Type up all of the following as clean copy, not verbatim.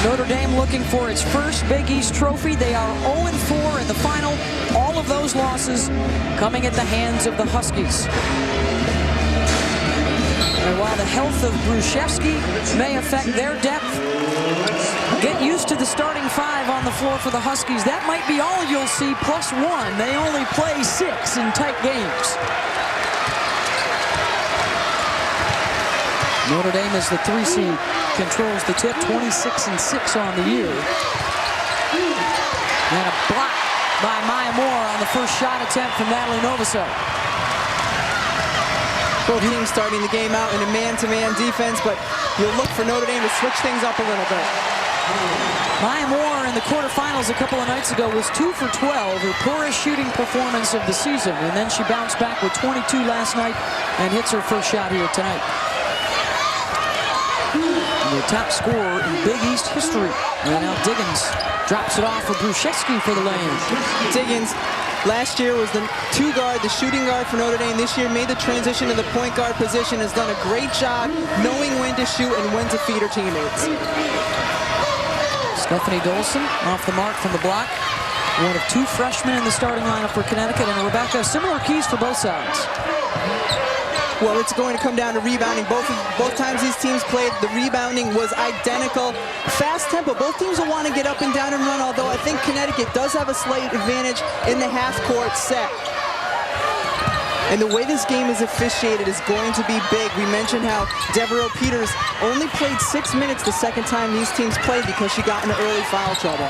Notre Dame looking for its first Big East trophy. They are 0-4 in the final. All of those losses coming at the hands of the Huskies. And while the health of Bruszewski may affect their depth, get used to the starting five on the floor for the Huskies. That might be all you'll see, plus one. They only play 6 in tight games. Notre Dame is the 3 seed, controls the tip, 26-6 on the year. And a block by Maya Moore on the first shot attempt from Natalie Novosel. Both teams starting the game out in a man-to-man defense, but you'll look for Notre Dame to switch things up a little bit. Maya Moore in the quarterfinals a couple of nights ago was 2 for 12, her poorest shooting performance of the season. And then she bounced back with 22 last night and hits her first shot here tonight. The top scorer in Big East history. And now Diggins drops it off for Bruszewski for the lane. Diggins last year was the 2 guard, the shooting guard for Notre Dame. This year made the transition to the point guard position, has done a great job knowing when to shoot and when to feed her teammates. Stephanie Dolson off the mark from the block. One of 2 freshmen in the starting lineup for Connecticut. And Rebecca, similar keys for both sides. Well, it's going to come down to rebounding. Both times these teams played, the rebounding was identical. Fast tempo. Both teams will want to get up and down and run, although I think Connecticut does have a slight advantage in the half-court set. And the way this game is officiated is going to be big. We mentioned how Devereaux Peters only played 6 minutes the second time these teams played because she got into early foul trouble.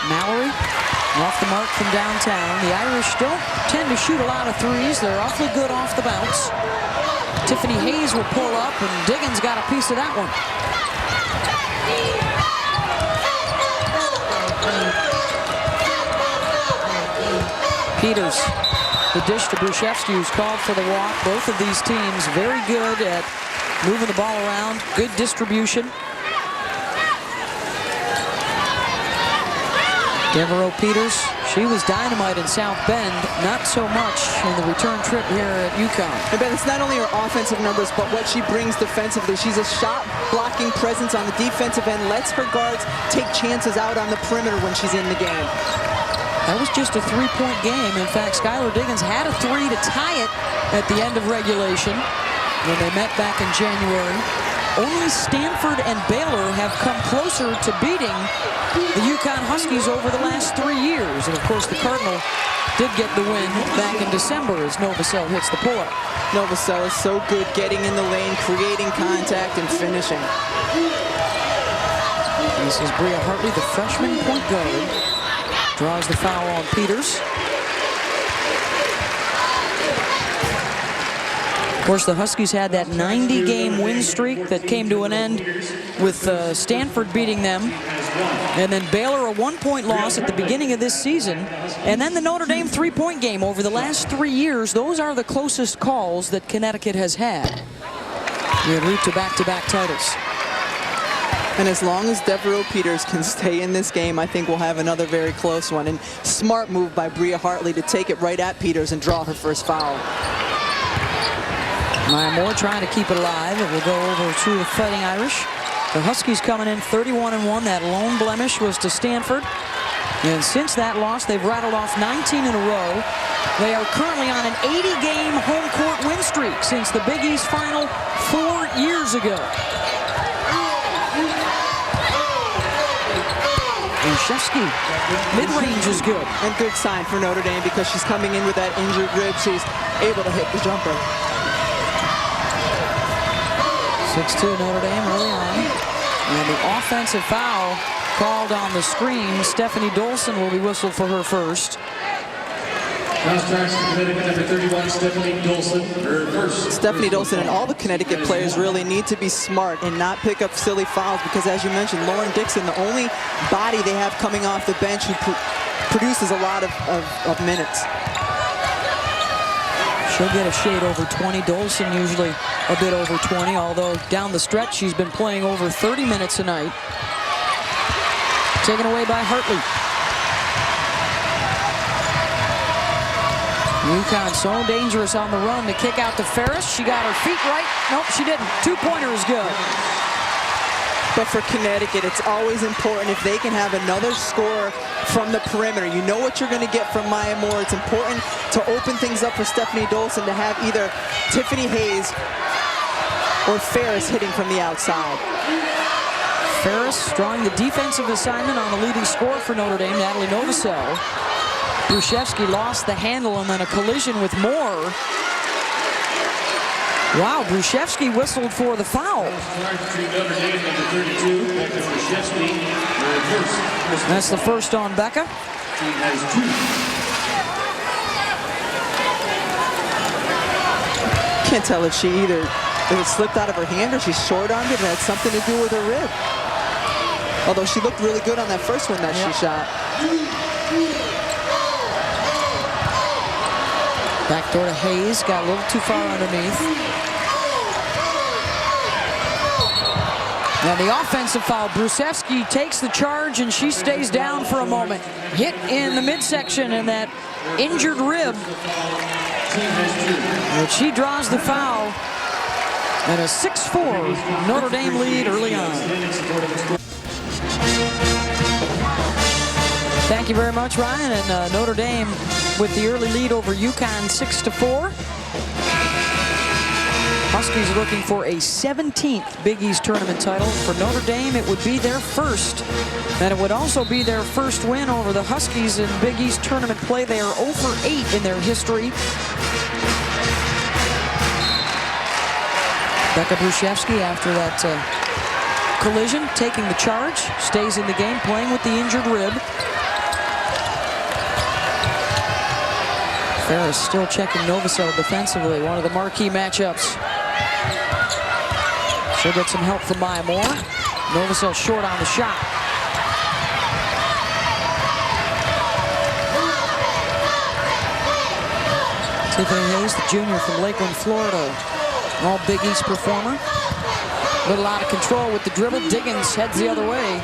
Mallory off the mark from downtown. The Irish don't tend to shoot a lot of threes. They're awfully good off the bounce. Tiffany Hayes will pull up, and Diggins got a piece of that one. Peters, the dish to Bruszewski, who's called for the walk. Both of these teams very good at moving the ball around, good distribution. Devereaux Peters, she was dynamite in South Bend, not so much in the return trip here at UConn. I bet it's not only her offensive numbers, but what she brings defensively. She's a shot-blocking presence on the defensive end, lets her guards take chances out on the perimeter when she's in the game. That was just a 3-point game. In fact, Skylar Diggins had a 3 to tie it at the end of regulation when they met back in January. Only Stanford and Baylor have come closer to beating the UConn Huskies over the last 3 years. And of course, the Cardinal did get the win back in December as Novosel hits the pull-up. Novosel is so good getting in the lane, creating contact, and finishing. This is Bria Hartley, the freshman point guard. Draws the foul on Peters. Of course, the Huskies had that 90-game win streak that came to an end with Stanford beating them. And then Baylor, a 1-point loss at the beginning of this season. And then the Notre Dame 3-point game. Over the last 3 years, those are the closest calls that Connecticut has had en route to back-to-back titles. And as long as Devereaux Peters can stay in this game, I think we'll have another very close one. And smart move by Bria Hartley to take it right at Peters and draw her first foul. Maya Moore trying to keep it alive. It will go over to the Fighting Irish. The Huskies coming in 31-1. That lone blemish was to Stanford. And since that loss, they've rattled off 19 in a row. They are currently on an 80-game home court win streak since the Big East Final 4 years ago. Bruszewski, mid-range is good. And good sign for Notre Dame because she's coming in with that injured rib. She's able to hit the jumper. 6-2 Notre Dame early on. And the offensive foul called on the screen. Stephanie Dolson will be whistled for her first. Number 31, Stephanie Dolson, her first. Stephanie Dolson and all the Connecticut players really need to be smart and not pick up silly fouls because, as you mentioned, Lauren Dixon, the only body they have coming off the bench who produces a lot of minutes. She'll get a shade over 20. Dolson usually a bit over 20, although down the stretch she's been playing over 30 minutes a night. Taken away by Hartley. UConn so dangerous on the run to kick out to Ferris. She got her feet right. Nope, she didn't. Two-pointer is good. But for Connecticut, it's always important if they can have another scorer from the perimeter. You know what you're going to get from Maya Moore. It's important to open things up for Stephanie Dolson to have either Tiffany Hayes or Ferris hitting from the outside. Ferris drawing the defensive assignment on the leading scorer for Notre Dame, Natalie Novosel. Bruszewski lost the handle and then a collision with Moore. Wow, Bruszewski whistled for the foul. That's the first on Becca. Can't tell if it slipped out of her hand or she short-armed it and had something to do with her rib. Although she looked really good on that first one that she shot. Backdoor to Hayes, got a little too far underneath. And the offensive foul, Bruszewski takes the charge and she stays down for a moment. Hit in the midsection and that injured rib. But she draws the foul. And a 6-4 Notre Dame lead early on. Thank you very much, Ryan. And Notre Dame with the early lead over UConn, 6-4. Huskies are looking for a 17th Big East tournament title. For Notre Dame, it would be their first. And it would also be their first win over the Huskies in Big East tournament play. They are 0-for-8 in their history. Becca Bruszewski, after that collision, taking the charge, stays in the game, playing with the injured rib. Ferris still checking Novosel defensively, one of the marquee matchups. She'll get some help from Maya Moore. Novosel short on the shot. Tiffany Hayes, the junior from Lakeland, Florida. All Big East performer. Little out of control with the dribble. Diggins heads the other way.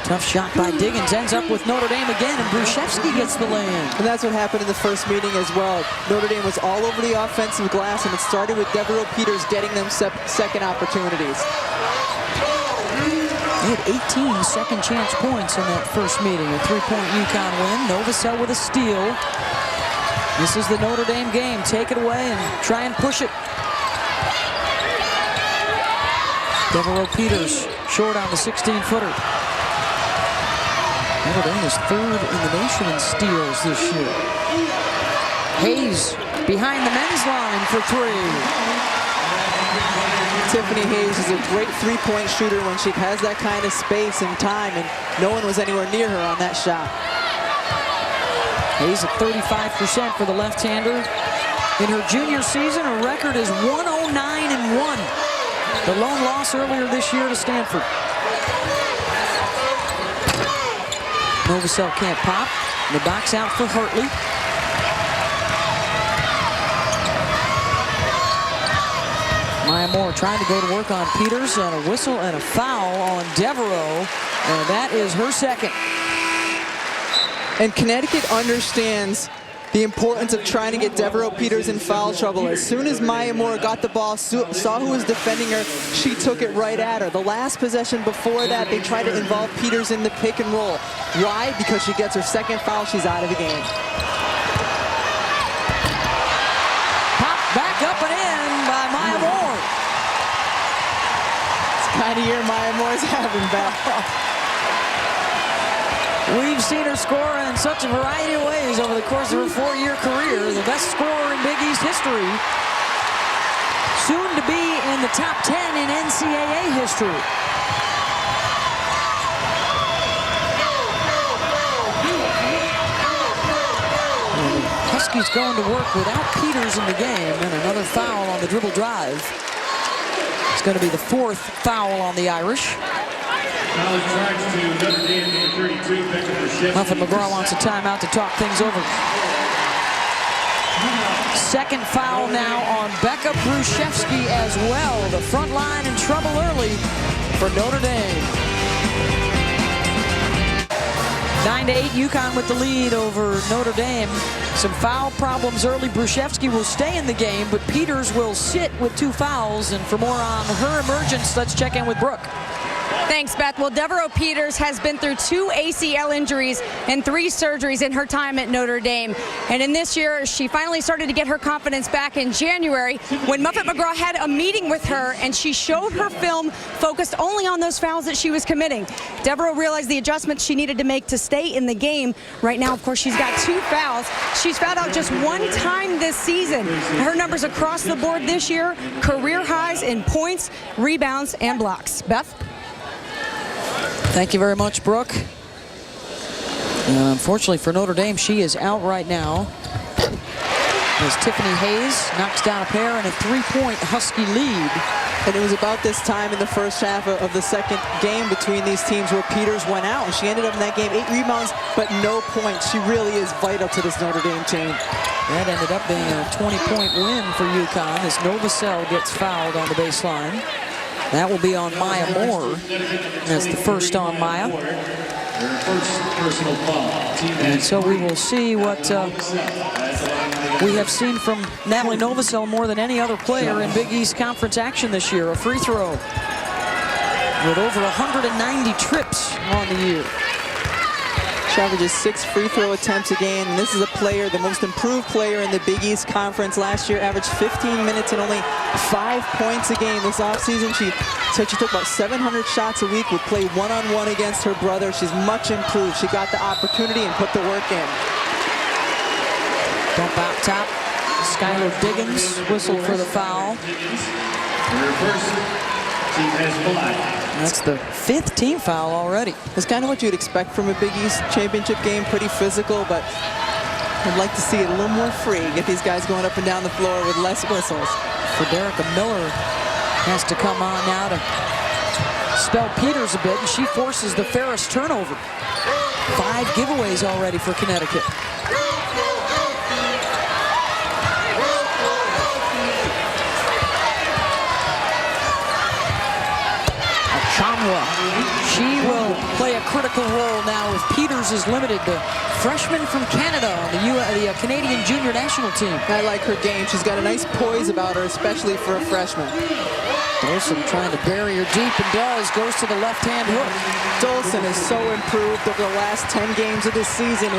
Tough shot by Diggins. Ends up with Notre Dame again, and Bruszewski gets the lay-in. And that's what happened in the first meeting as well. Notre Dame was all over the offensive glass, and it started with Devereaux Peters getting them second opportunities. They had 18 second chance points in that first meeting. A 3-point UConn win. Novosel with a steal. This is the Notre Dame game. Take it away and try and push it. Devereaux Peters short on the 16-footer. Notre Dame is third in the nation in steals this year. Hayes behind the men's line for three. Tiffany Hayes is a great three-point shooter when she has that kind of space and time, and no one was anywhere near her on that shot. Hayes at 35% for the left-hander. In her junior season, her record is 109-1. The lone loss earlier this year to Stanford. Novosel can't pop. The box out for Hartley. Maya Moore trying to go to work on Peters, and a whistle and a foul on Devereaux, and that is her second. And Connecticut understands the importance of trying to get Devereaux Peters in foul trouble. As soon as Maya Moore got the ball, saw who was defending her, she took it right at her. The last possession before that, they tried to involve Peters in the pick and roll. Why? Because she gets her second foul, she's out of the game. Pop back up and in by Maya Moore. It's the kind of year Maya Moore's having, Beth. We've seen her score in such a variety of ways over the course of her four-year career. The best scorer in Big East history. Soon to be in the top 10 in NCAA history. And the Huskies going to work without Peters in the game, and another foul on the dribble drive. It's going to be the fourth foul on the Irish. Muffin McGraw wants a timeout to talk things over. Second foul now on Becca Bruszewski as well. The front line in trouble early for Notre Dame. 9-8, UConn with the lead over Notre Dame. Some foul problems early. Bruszewski will stay in the game, but Peters will sit with 2 fouls. And for more on her emergence, let's check in with Brooke. Thanks, Beth. Well, Devereaux Peters has been through 2 ACL injuries and 3 surgeries in her time at Notre Dame. And in this year, she finally started to get her confidence back in January when Muffet McGraw had a meeting with her and she showed her film focused only on those fouls that she was committing. Devereaux realized the adjustments she needed to make to stay in the game. Right now, of course, she's got 2 fouls. She's fouled out just 1 time this season. Her numbers across the board this year, career highs in points, rebounds, and blocks. Beth? Thank you very much, Brooke. Unfortunately for Notre Dame, she is out right now as Tiffany Hayes knocks down a pair and a 3-point Husky lead. And it was about this time in the first half of the second game between these teams where Peters went out, and she ended up in that game 8 rebounds, but no points. She really is vital to this Notre Dame team. That ended up being a 20-point win for UConn as Novosel gets fouled on the baseline. That will be on Maya Moore. That's the first on Maya. And so we will see what we have seen from Natalie Novosel more than any other player in Big East Conference action this year. A free throw with over 190 trips on the year. She averages 6 free throw attempts a game. And this is a player, the most improved player in the Big East Conference. Last year, averaged 15 minutes and only 5 points a game. This offseason, she said she took about 700 shots a week, would play one-on-one against her brother. She's much improved. She got the opportunity and put the work in. Dump out top. Skylar Diggins whistled for the foul. That's the 5th team foul already. That's kind of what you'd expect from a Big East championship game. Pretty physical, but I'd like to see it a little more free. Get these guys going up and down the floor with less whistles. Frederica Miller has to come on now to spell Peters a bit, and she forces the Ferris turnover. 5 giveaways already for Connecticut. She will play a critical role now if Peters is limited. The freshman from Canada on the Canadian junior national team. I like her game. She's got a nice poise about her, especially for a freshman. Dolson trying to bury her deep and does. Goes to the left-hand hook. Dolson is so improved over the last 10 games of this season.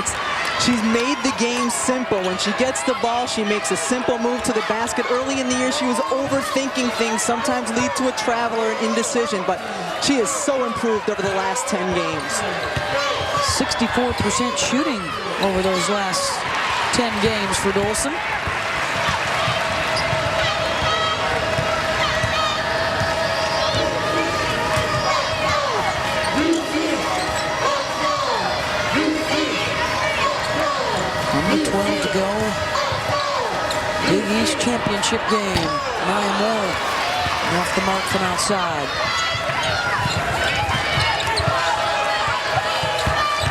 She's made the game simple. When she gets the ball, she makes a simple move to the basket. Early in the year, she was overthinking things, sometimes lead to a travel or an indecision, but she is so improved over the last 10 games. 64% shooting over those last 10 games for Dolson. Under 12 to go. Big East championship game. Maya Moore off the mark from outside.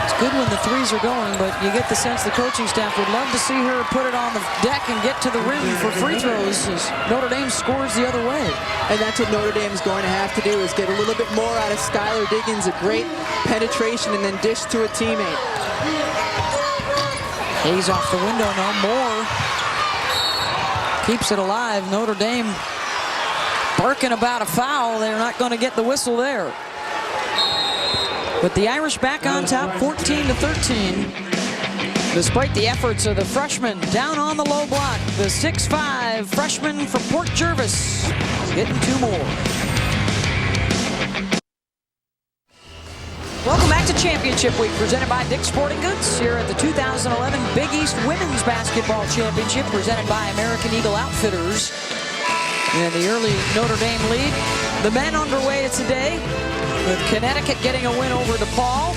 It's good when the threes are going, but you get the sense the coaching staff would love to see her put it on the deck and get to the rim for free throws as Notre Dame scores the other way. And that's what Notre Dame's going to have to do, is get a little bit more out of Skylar Diggins. A great penetration and then dish to a teammate. Hayes off the window, no more. Keeps it alive. Notre Dame barking about a foul. They're not going to get the whistle there. But the Irish back on top, 14-13. Despite the efforts of the freshman down on the low block, the 6'5" freshman from Port Jervis getting 2 more. Welcome back to Championship Week, presented by Dick's Sporting Goods, here at the 2011 Big East Women's Basketball Championship, presented by American Eagle Outfitters. And the early Notre Dame lead. The men underway today, with Connecticut getting a win over DePaul.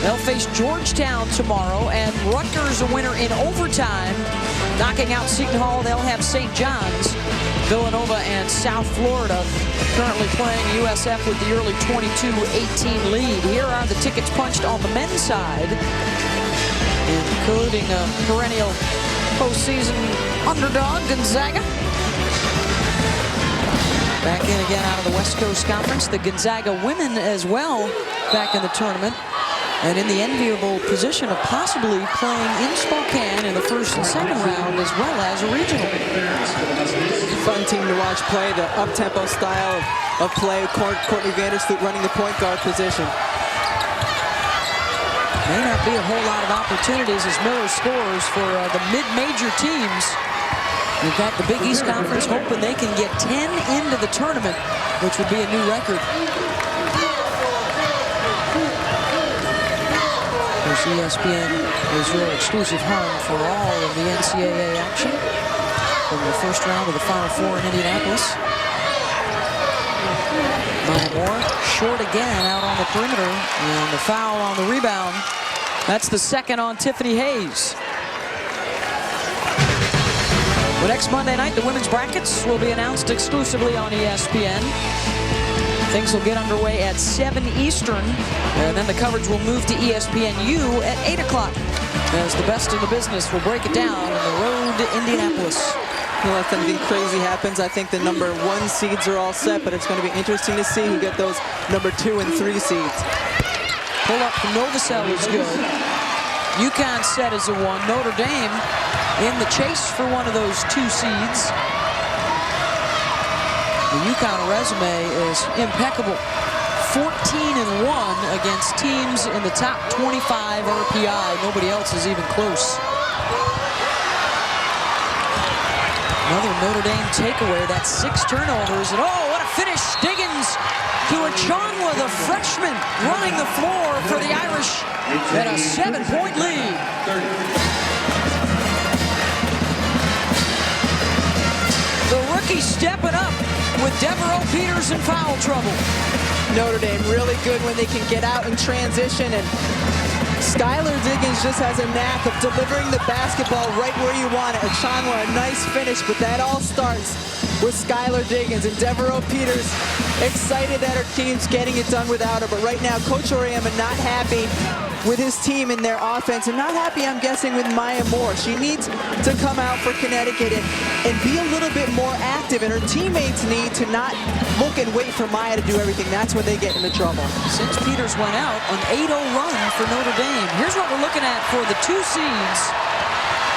They'll face Georgetown tomorrow, and Rutgers a winner in overtime, knocking out Seton Hall. They'll have St. John's. Villanova and South Florida currently playing USF with the early 22-18 lead. Here are the tickets punched on the men's side, including a perennial postseason underdog, Gonzaga. Back in again out of the West Coast Conference. The Gonzaga women as well back in the tournament. and in the enviable position of possibly playing in Spokane in the first and second round as well as a regional. Fun team to watch play, the up-tempo style of play. Courtney Vandersloot running the point guard position. May not be a whole lot of opportunities as Miller scores for the mid-major teams. In fact, the Big East Conference hoping they can get 10 into the tournament, which would be a new record. Of course, ESPN is your exclusive home for all of the NCAA action from the first round of the Final Four in Indianapolis. Maya Moore, short again out on the perimeter, and the foul on the rebound. That's the second on Tiffany Hayes. Well, next Monday night, the women's brackets will be announced exclusively on ESPN. Things will get underway at 7 Eastern, and then the coverage will move to ESPNU at 8 o'clock. As the best in the business will break it down on the road to Indianapolis. Well, if anything crazy happens, I think the number 1 seeds are all set, but it's going to be interesting to see who get those number 2 and 3 seeds. Pull up from Novosel is good. UConn set as a 1. Notre Dame in the chase for one of those 2 seeds. The UConn resume is impeccable. 14-1 against teams in the top 25 RPI. Nobody else is even close. Another Notre Dame takeaway. That's 6 turnovers. And oh, what a finish. Diggins to Achanwa, the freshman, running the floor for the Irish at a 7-point lead. The rookie stepping up with Devereaux Peters in foul trouble. Notre Dame really good when they can get out in transition, and Skylar Diggins just has a knack of delivering the basketball right where you want it. Achanwa, a nice finish, but that all starts with Skylar Diggins, and Devereaux Peters excited that her team's getting it done without her. But right now, Coach Oriema not happy with his team and their offense, and not happy, I'm guessing, with Maya Moore. She needs to come out for Connecticut and be a little bit more active, and her teammates need to not look and wait for Maya to do everything. That's when they get into trouble. Since Peters went out, an 8-0 run for Notre Dame. Here's what we're looking at for the 2 seeds.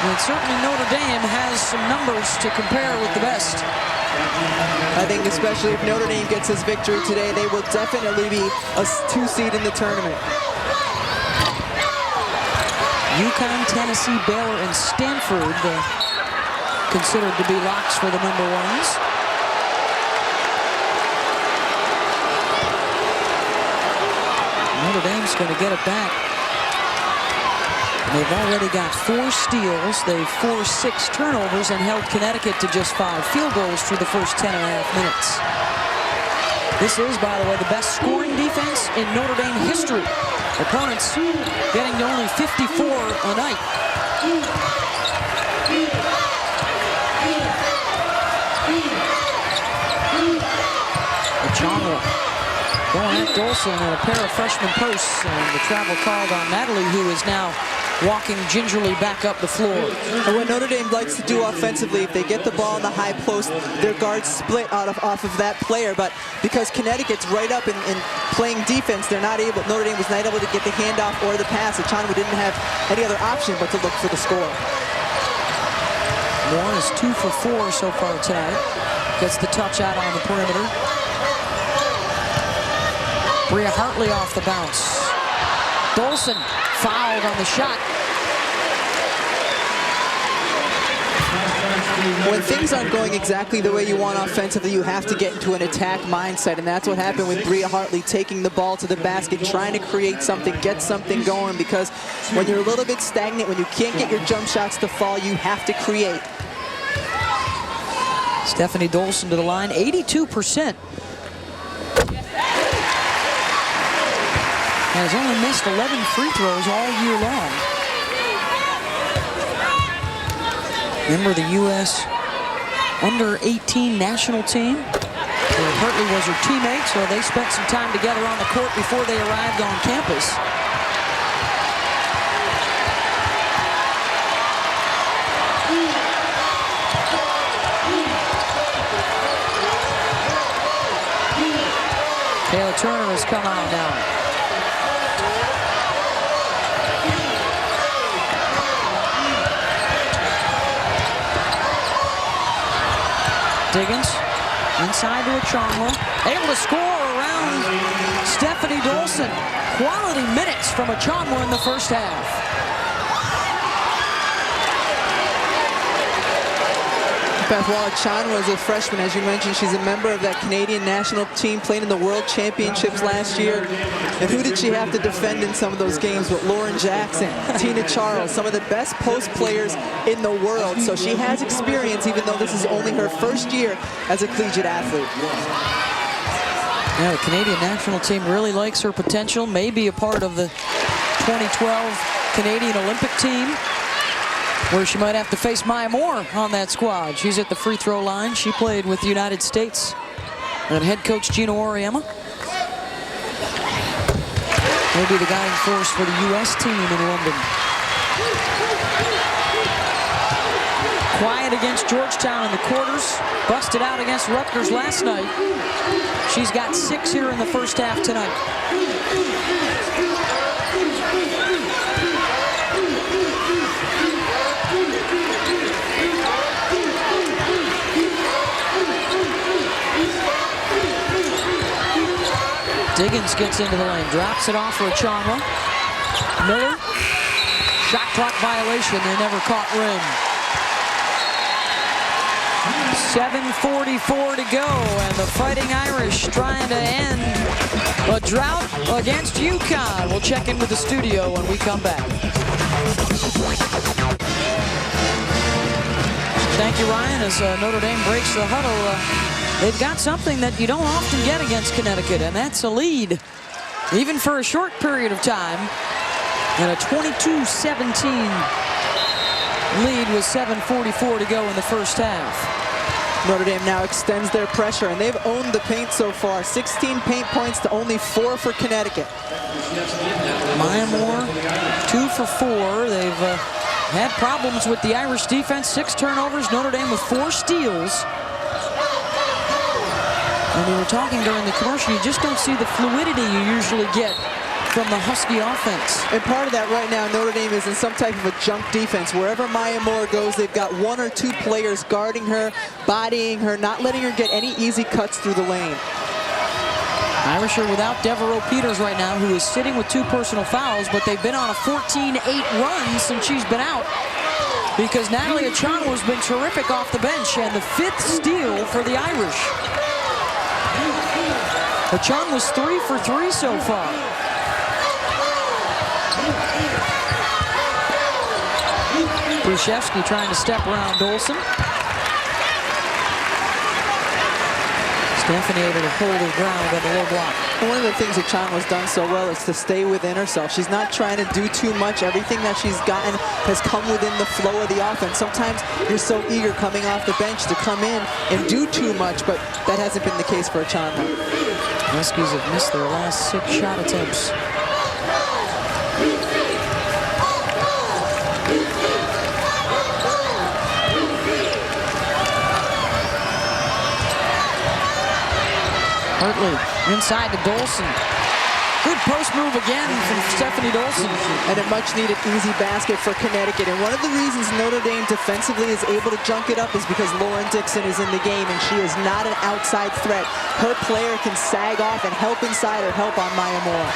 And certainly Notre Dame has some numbers to compare with the best. I think especially if Notre Dame gets this victory today, they will definitely be a 2 seed in the tournament. UConn, Tennessee, Baylor, and Stanford considered to be locks for the number 1s. Notre Dame's going to get it back. They've already got 4 steals. They've forced 6 turnovers and held Connecticut to just 5 field goals through the first 10.5 minutes. This is, by the way, the best scoring defense in Notre Dame history. Opponents getting to only 54 a night. Achanwa going at Dolson and a pair of freshman posts, and the travel called on Natalie, who is now walking gingerly back up the floor. And what Notre Dame likes to do offensively, if they get the ball in the high post, their guards split off of that player. But because Connecticut's right up and playing defense, Notre Dame was not able to get the handoff or the pass. Achanwa didn't have any other option but to look for the score. Moore is 2 for 4 so far tonight. Gets the touch out on the perimeter. Bria Hartley off the bounce. Dolson fouled on the shot. When things aren't going exactly the way you want offensively, you have to get into an attack mindset, and that's what happened with Bria Hartley taking the ball to the basket, trying to create something, get something going, because when you're a little bit stagnant, when you can't get your jump shots to fall, you have to create. Stephanie Dolson to the line, 82%. Has only missed 11 free throws all year long. Member of the U.S. under-18 national team. Hartley was her teammate, so they spent some time together on the court before they arrived on campus. Kayla Turner has come out now. Diggins inside to Achonwa. Able to score around Stephanie Dolson. Quality minutes from Achonwa in the first half. Beth, while Achonwa is a freshman, as you mentioned, she's a member of that Canadian national team, playing in the World Championships last year. And who did she have to defend in some of those games? But Lauren Jackson, Tina Charles, some of the best post players in the world. So she has experience, even though this is only her first year as a collegiate athlete. Yeah, the Canadian national team really likes her potential. May be a part of the 2012 Canadian Olympic team, where she might have to face Maya Moore on that squad. She's at the free throw line. She played with the United States and head coach Gino Auriemma. Maybe the guiding force for the U.S. team in London. Quiet against Georgetown in the quarters. Busted out against Rutgers last night. She's got 6 here in the first half tonight. Diggins gets into the lane, drops it off for Achonwa. Miller, shot clock violation, they never caught rim. 7:44 to go, and the Fighting Irish trying to end a drought against UConn. We'll check in with the studio when we come back. Thank you, Ryan, as Notre Dame breaks the huddle. They've got something that you don't often get against Connecticut, and that's a lead, even for a short period of time. And a 22-17 lead with 7:44 to go in the first half. Notre Dame now extends their pressure, and they've owned the paint so far. 16 paint points to only 4 for Connecticut. Maya Moore, 2 for 4. They've had problems with the Irish defense. 6 turnovers. Notre Dame with 4 steals. And we were talking during the commercial, you just don't see the fluidity you usually get from the Husky offense. And part of that right now, Notre Dame is in some type of a jump defense. Wherever Maya Moore goes, they've got 1 or 2 players guarding her, bodying her, not letting her get any easy cuts through the lane. Irish are without Devereaux Peters right now, who is sitting with 2 personal fouls, but they've been on a 14-8 run since she's been out, because Natalie Achonwa has been terrific off the bench, and the 5th steal for the Irish. Achonwa was 3 for 3 so far. Bruszewski trying to step around Dolson. Stephanie able to hold her ground on the low block. And one of the things that Achonwa's done so well is to stay within herself. She's not trying to do too much. Everything that she's gotten has come within the flow of the offense. Sometimes you're so eager coming off the bench to come in and do too much, but that hasn't been the case for Achonwa. Huskies have missed their last 6 shot attempts. Hartley inside to Dolson. Good post move again from Stephanie Dolson. And a much-needed easy basket for Connecticut. And one of the reasons Notre Dame defensively is able to junk it up is because Lauren Dixon is in the game, and she is not an outside threat. Her player can sag off and help inside or help on Maya Moore.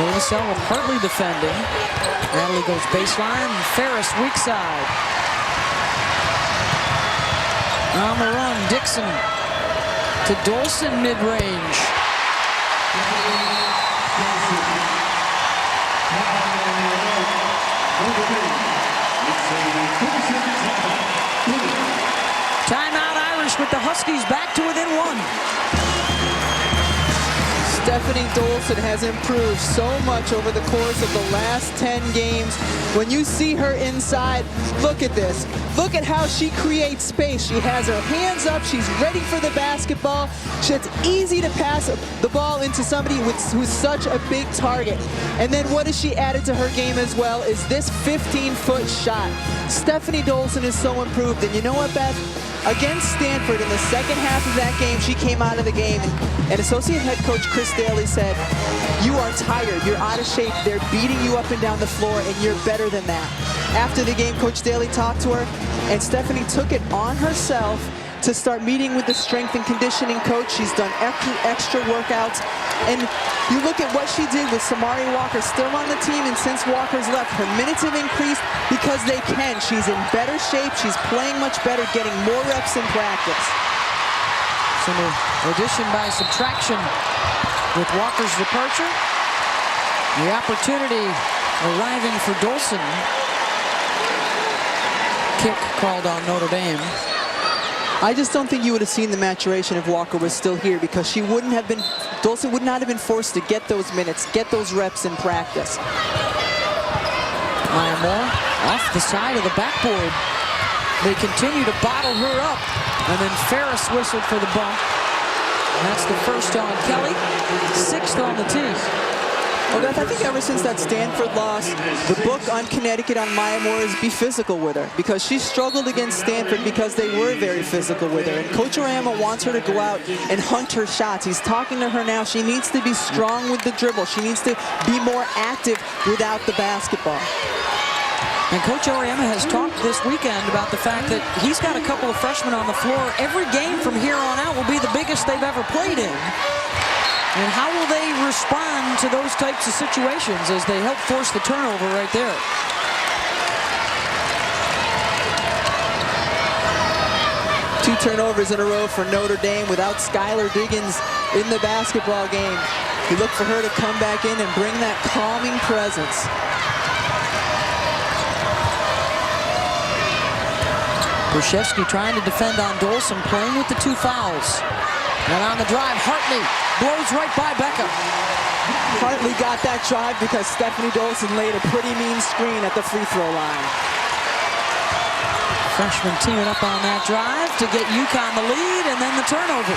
Novacell with Hartley defending. Natalie goes baseline. Ferris weak side. On the run, Dixon to Dolson mid-range. Timeout Irish with the Huskies back to within 1. Stephanie Dolson has improved so much over the course of the last 10 games. When you see her inside, look at this. Look at how she creates space. She has her hands up. She's ready for the basketball. It's easy to pass the ball into somebody who's such a big target. And then what has she added to her game as well is this 15-foot shot. Stephanie Dolson is so improved. And you know what, Beth? Against Stanford in the second half of that game, she came out of the game, and associate head coach Chris Daly said, "You are tired, you're out of shape, they're beating you up and down the floor, and you're better than that." After the game, Coach Daly talked to her, and Stephanie took it on herself to start meeting with the strength and conditioning coach. She's done extra workouts. And you look at what she did with Samari Walker still on the team, and since Walker's left, her minutes have increased because they can. She's in better shape. She's playing much better, getting more reps in practice. So addition by subtraction with Walker's departure. The opportunity arriving for Dolson. Kick called on Notre Dame. I just don't think you would have seen the maturation if Walker was still here, because she wouldn't have been, Dolson would not have been forced to get those minutes, get those reps in practice. Maya Moore off the side of the backboard. They continue to bottle her up, and then Ferris whistled for the bump. And that's the first on Kelly, 6th on the team. Well, Beth, I think ever since that Stanford loss, the book on Connecticut on Maya Moore is be physical with her, because she struggled against Stanford because they were very physical with her. And Coach Orama wants her to go out and hunt her shots. He's talking to her now. She needs to be strong with the dribble. She needs to be more active without the basketball. And Coach Orama has talked this weekend about the fact that he's got a couple of freshmen on the floor. Every game from here on out will be the biggest they've ever played in. And how will they respond to those types of situations as they help force the turnover right there? Two turnovers in a row for Notre Dame without Skylar Diggins in the basketball game. You look for her to come back in and bring that calming presence. Brzezinski trying to defend on Dolson, playing with the 2 fouls. And on the drive, Hartley blows right by Becca. Hartley got that drive because Stephanie Dolson laid a pretty mean screen at the free throw line. Freshman teaming up on that drive to get UConn the lead, and then the turnover.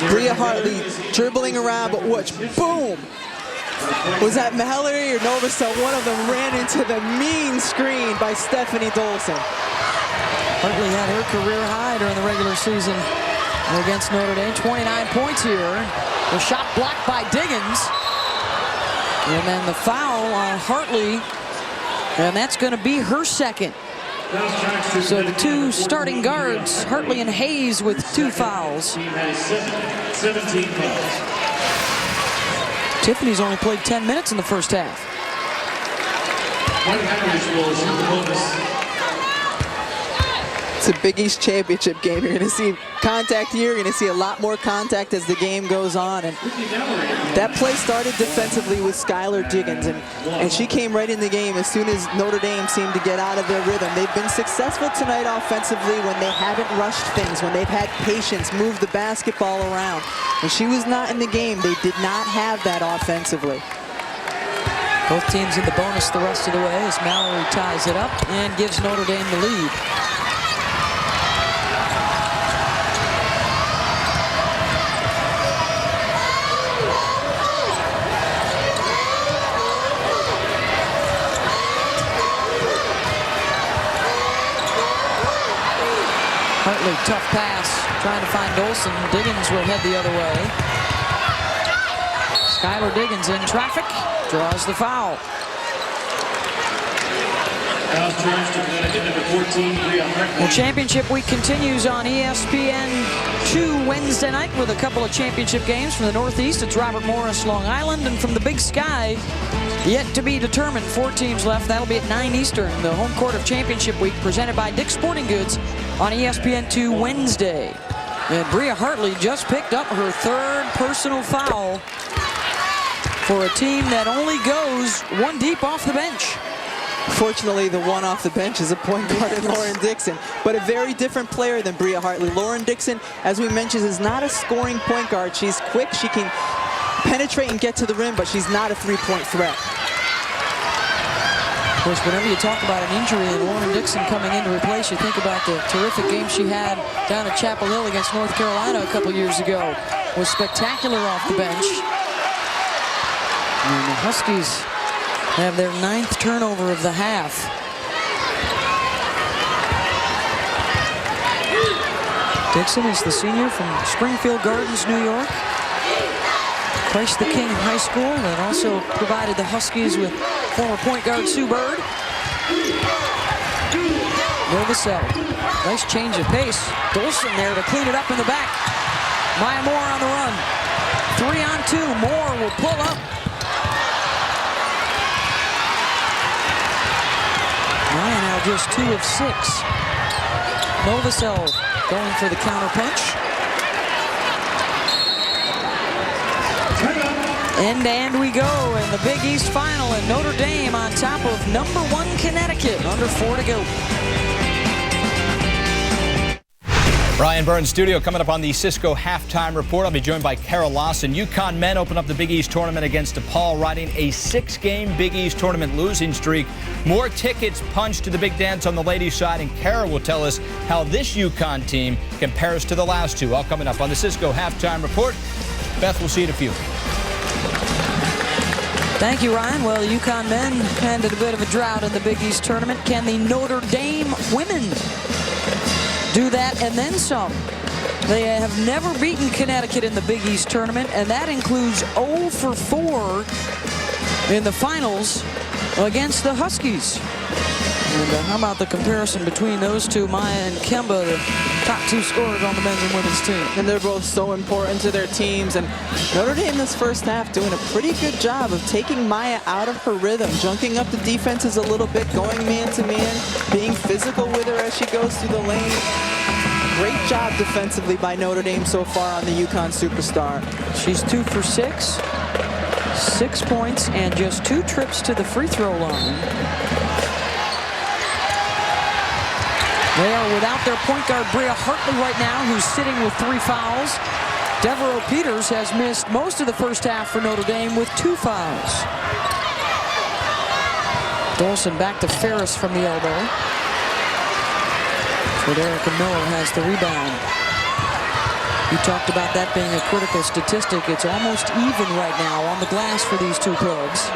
Bria Hartley dribbling around, but watch, boom! Was that Mallory or Novosel? One of them ran into the mean screen by Stephanie Dolson. Hartley had her career high during the regular season against Notre Dame. 29 points here. The shot blocked by Diggins. And then the foul on Hartley. And that's going to be her second. So the 2 starting guards, Hartley and Hayes, with 2 fouls. 17 fouls. Tiffany's only played 10 minutes in the first half. It's a Big East championship game. You're going to see contact here. You're going to see a lot more contact as the game goes on. And that play started defensively with Skylar Diggins, and she came right in the game as soon as Notre Dame seemed to get out of their rhythm. They've been successful tonight offensively when they haven't rushed things, when they've had patience, moved the basketball around. When she was not in the game, they did not have that offensively. Both teams in the bonus the rest of the way as Mallory ties it up and gives Notre Dame the lead. Hartley, tough pass, trying to find Dolson. Diggins will head the other way. Skylar Diggins in traffic, draws the foul. Well, championship week continues on ESPN2 Wednesday night with a couple of championship games. From the Northeast, it's Robert Morris, Long Island, and from the Big Sky, yet to be determined, 4 teams left. That'll be at 9 Eastern, the home court of championship week, presented by Dick's Sporting Goods on ESPN2 Wednesday. And Bria Hartley just picked up her 3rd personal foul for a team that only goes 1 deep off the bench. Fortunately, the one off the bench is a point guard in Lauren Dixon, but a very different player than Bria Hartley. Lauren Dixon, as we mentioned, is not a scoring point guard. She's quick, she can penetrate and get to the rim, but she's not a 3-point threat. Of course, whenever you talk about an injury and Lauren Dixon coming in to replace, you think about the terrific game she had down at Chapel Hill against North Carolina a couple years ago. Was spectacular off the bench. And the Huskies have their 9th turnover of the half. Dixon is the senior from Springfield Gardens, New York. Christ the King High School, and also provided the Huskies with former point guard Sue Bird. Novosel, nice change of pace. Dolson there to clean it up in the back. Maya Moore on the run. 3-on-2, Moore will pull up. Maya now just 2 of 6. Novosel going for the counter punch. And we go in the Big East Final, and Notre Dame on top of #1 Connecticut, under 4 to go. Brian Burns studio coming up on the Cisco halftime report. I'll be joined by Carol Lawson. UConn men open up the Big East tournament against DePaul, riding a 6-game Big East tournament losing streak. More tickets punched to the big dance on the ladies' side, and Carol will tell us how this UConn team compares to the last two. All coming up on the Cisco halftime report. Beth, we'll see you in a few. Thank you, Ryan. Well, the UConn men handed a bit of a drought in the Big East tournament. Can the Notre Dame women do that and then some? They have never beaten Connecticut in the Big East tournament, and that includes 0 for 4 in the finals against the Huskies. And how about the comparison between those two, Maya and Kemba, the top 2 scorers on the men's and women's team? And they're both so important to their teams. And Notre Dame this first half doing a pretty good job of taking Maya out of her rhythm, junking up the defenses a little bit, going man-to-man, being physical with her as she goes through the lane. Great job defensively by Notre Dame so far on the UConn superstar. She's 2 for 6, 6 points, and just 2 trips to the free throw line. They are without their point guard, Bria Hartley, right now, who's sitting with 3 fouls. Devereaux Peters has missed most of the first half for Notre Dame with 2 fouls. Dolson back to Ferris from the elbow. But Erica Miller has the rebound. You talked about that being a critical statistic. It's almost even right now on the glass for these two clubs.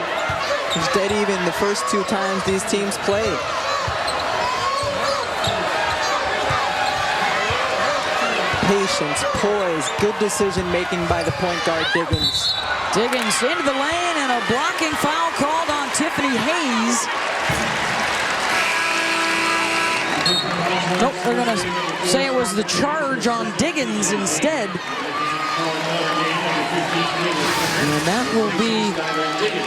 It's dead even the first 2 times these teams played. Patience, poise, good decision-making by the point guard, Diggins. Diggins into the lane, and a blocking foul called on Tiffany Hayes. Nope, they're going to say it was the charge on Diggins instead. And that will be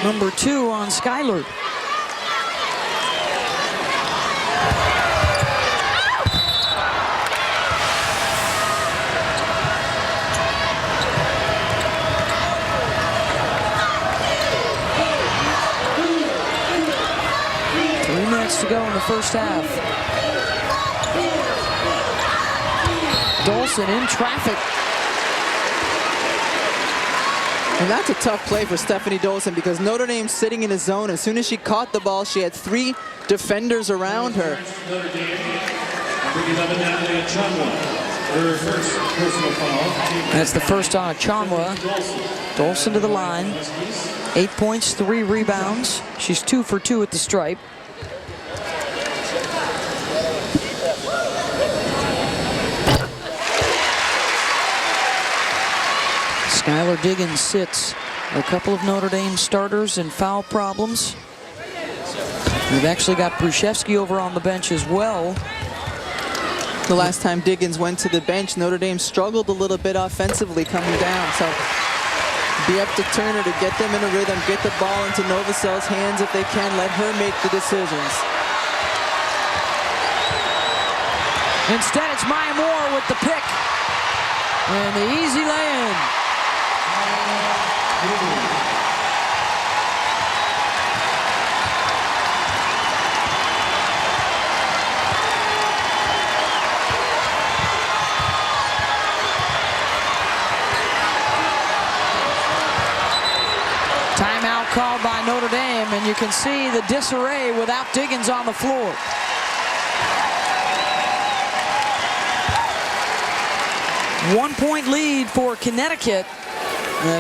#2 on Skyler. To go in the first half. Dolson in traffic. And that's a tough play for Stephanie Dolson because Notre Dame's sitting in a zone. As soon as she caught the ball, she had 3 defenders around her. That's the first on Achonwa. Dolson to the line. 8 points, 3 rebounds. She's 2 for 2 at the stripe. Skylar Diggins sits a couple of Notre Dame starters in foul problems. We've actually got Bruszewski over on the bench as well. The last time Diggins went to the bench, Notre Dame struggled a little bit offensively coming down. So be up to Turner to get them in a rhythm, get the ball into Novosel's hands if they can, let her make the decisions. Instead, it's Maya Moore with the pick. And the easy lay-in. Timeout called by Notre Dame, and you can see the disarray without Diggins on the floor. One-point lead for Connecticut.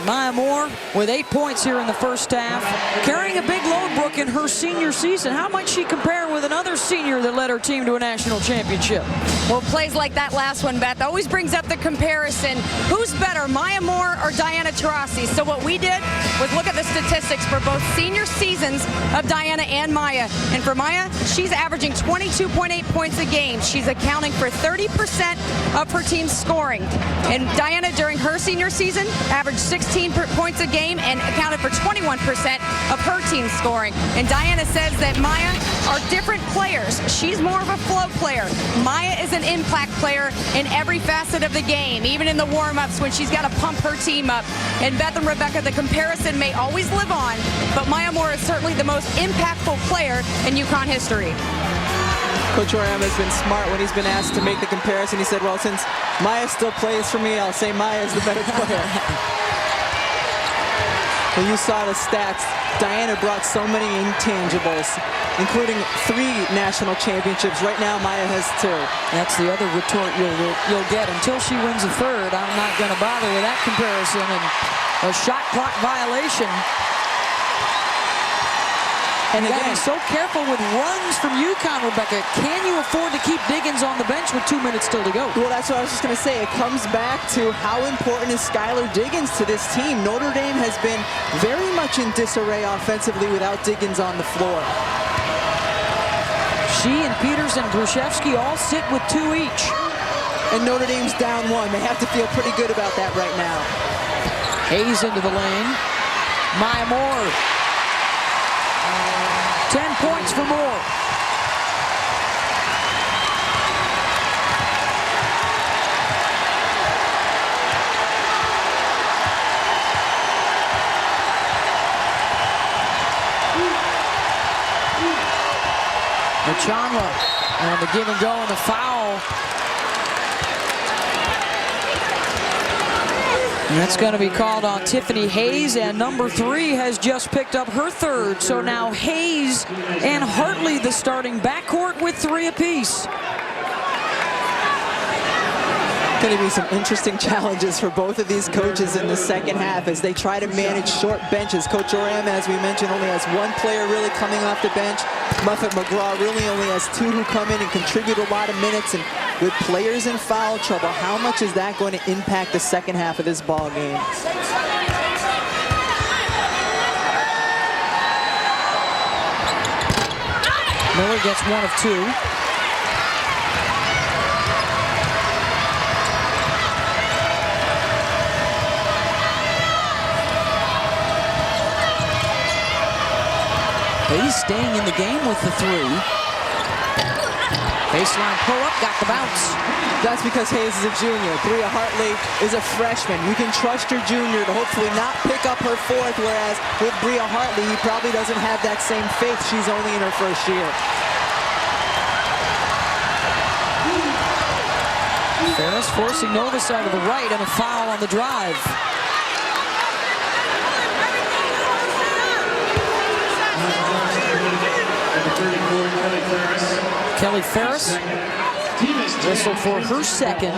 Maya Moore with 8 points here in the first half, carrying a big load, Brooke, in her senior season. How might she compare with another senior that led her team to a national championship? Well, plays like that last one, Beth, always brings up the comparison. Who's better, Maya Moore or Diana Taurasi? So what we did was look at the statistics for both senior seasons of Diana and Maya. And for Maya, she's averaging 22.8 points a game. She's accounting for 30% of her team's scoring. And Diana, during her senior season, averaged 16 points a game and accounted for 21% of her team's scoring. And Diana says that Maya are different players. She's more of a flow player. Maya is an impact player in every facet of the game, even in the warm-ups when she's got to pump her team up. And Beth and Rebecca, the comparison may always live on, but Maya Moore is certainly the most impactful player in UConn history. Coach Oriam has been smart when he's been asked to make the comparison. He said, well, since Maya still plays for me, I'll say Maya is the better player. Well, you saw the stats. Diana brought so many intangibles, including 3 national championships. Right now, Maya has 2. That's the other retort you'll get. Until she wins a third, I'm not going to bother with that comparison. And a shot clock violation. And you got to be so careful with runs from UConn, Rebecca. Can you afford to keep Diggins on the bench with 2 minutes still to go? Well, that's what I was just going to say. It comes back to how important is Skylar Diggins to this team. Notre Dame has been very much in disarray offensively without Diggins on the floor. She and Peters and Gruszewski all sit with 2 each. And Notre Dame's down 1. They have to feel pretty good about that right now. Hayes into the lane. Maya Moore. 10 points for Moore. Machanwa and the give and go and the foul. And that's going to be called on Tiffany Hayes, and number 3 has just picked up her 3rd. So now Hayes and Hartley, the starting backcourt, with 3 apiece. Going to be some interesting challenges for both of these coaches in the second half as they try to manage short benches. Coach Oriam, as we mentioned, only has 1 player really coming off the bench. Muffet McGraw really only has 2 who come in and contribute a lot of minutes. And with players in foul trouble, how much is that going to impact the second half of this ball game? Miller gets 1 of 2. Hayes staying in the game with the 3. Baseline pull-up, got the bounce. That's because Hayes is a junior. Bria Hartley is a freshman. You can trust your junior to hopefully not pick up her 4th, whereas with Bria Hartley, he probably doesn't have that same faith. She's only in her 1st year. Ferris forcing Novosel to the right and a foul on the drive. Kelly Ferris whistled for her 2nd.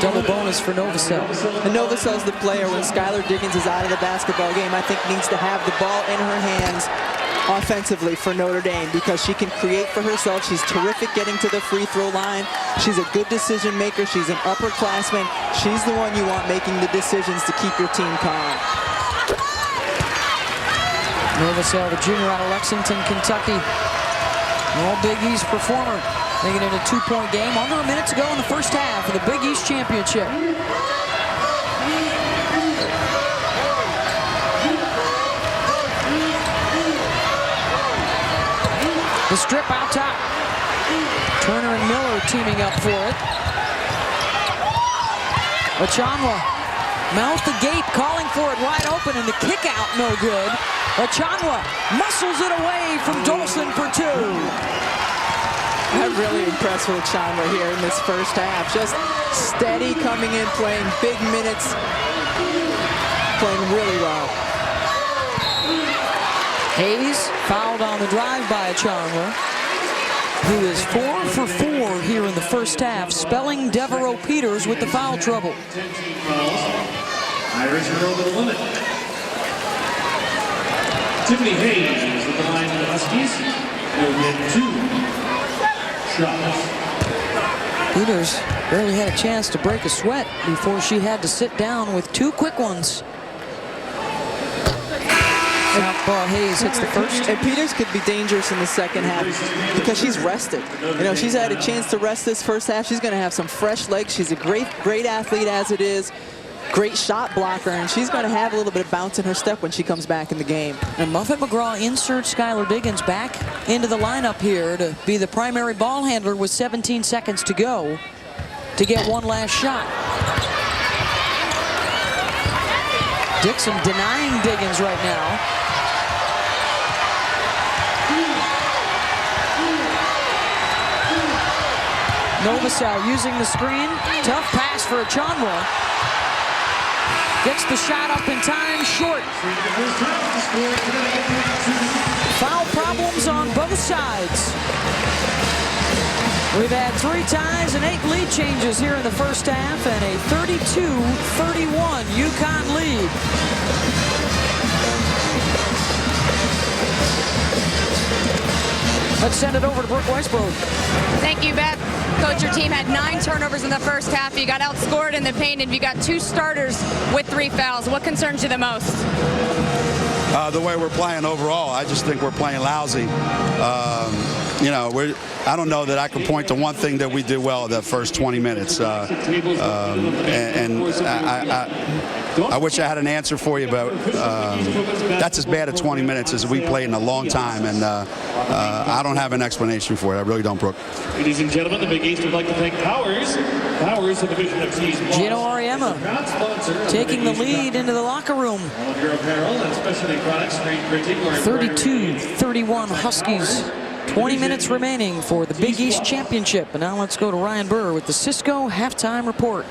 Double bonus for Novosel. And Novosel's the player when Skylar Diggins is out of the basketball game, I think needs to have the ball in her hands offensively for Notre Dame because she can create for herself. She's terrific getting to the free throw line. She's a good decision maker. She's an upperclassman. She's the one you want making the decisions to keep your team calm. Novosel, the junior out of Lexington, Kentucky. All Big East performer, making it a 2-point game. Under a minute to go in the first half of the Big East Championship. The strip out top. Turner and Miller teaming up for it. Machanwa, mouth the gate, calling for it wide open, and the kick out no good. Machanwa muscles it away from Dolson for 2. I'm really impressed with Machanwa here in this first half. Just steady coming in, playing big minutes, playing really well. Hayes fouled on the drive by Machanwa. who is 4 for 4 here in the first half, spelling Devereaux Peters with the foul trouble. Irish are over the limit. Tiffany Hayes is at the line for the Huskies. Will get 2 shots. Peters barely had a chance to break a sweat before she had to sit down with 2 quick ones. Southpaw Hayes hits the first. And Peters could be dangerous in the second half because she's rested. You know, she's had a chance to rest this first half. She's going to have some fresh legs. She's a great athlete as it is. Great shot blocker, and she's going to have a little bit of bounce in her step when she comes back in the game. And Muffet McGraw inserts Skylar Diggins back into the lineup here to be the primary ball handler with 17 seconds to go to get one last shot. Dixon denying Diggins right now. Novosel using the screen. Tough pass for Achanwa. Gets the shot up in time, short. Foul problems on both sides. We've had 3 ties and 8 lead changes here in the first half and a 32-31 UConn lead. Let's send it over to Brooke Weisbrod. Thank you, Beth. Coach, your team had 9 turnovers in the first half. You got outscored in the paint, and you got 2 starters with 3 fouls. What concerns you the most? The way we're playing overall. I just think we're playing lousy. You know, I don't know that I can point to one thing that we did well the first 20 minutes. I wish I had an answer for you, but that's as bad at 20 minutes as we played in a long time, and I don't have an explanation for it. I really don't, Brooke. Ladies and gentlemen, the Big East would like to thank Powers. Powers, the division of teams. Gino Auriemma taking the lead into the locker room. 32-31 Huskies. 20 minutes remaining for the Big East Championship. And now let's go to Ryan Burr with the Cisco halftime report.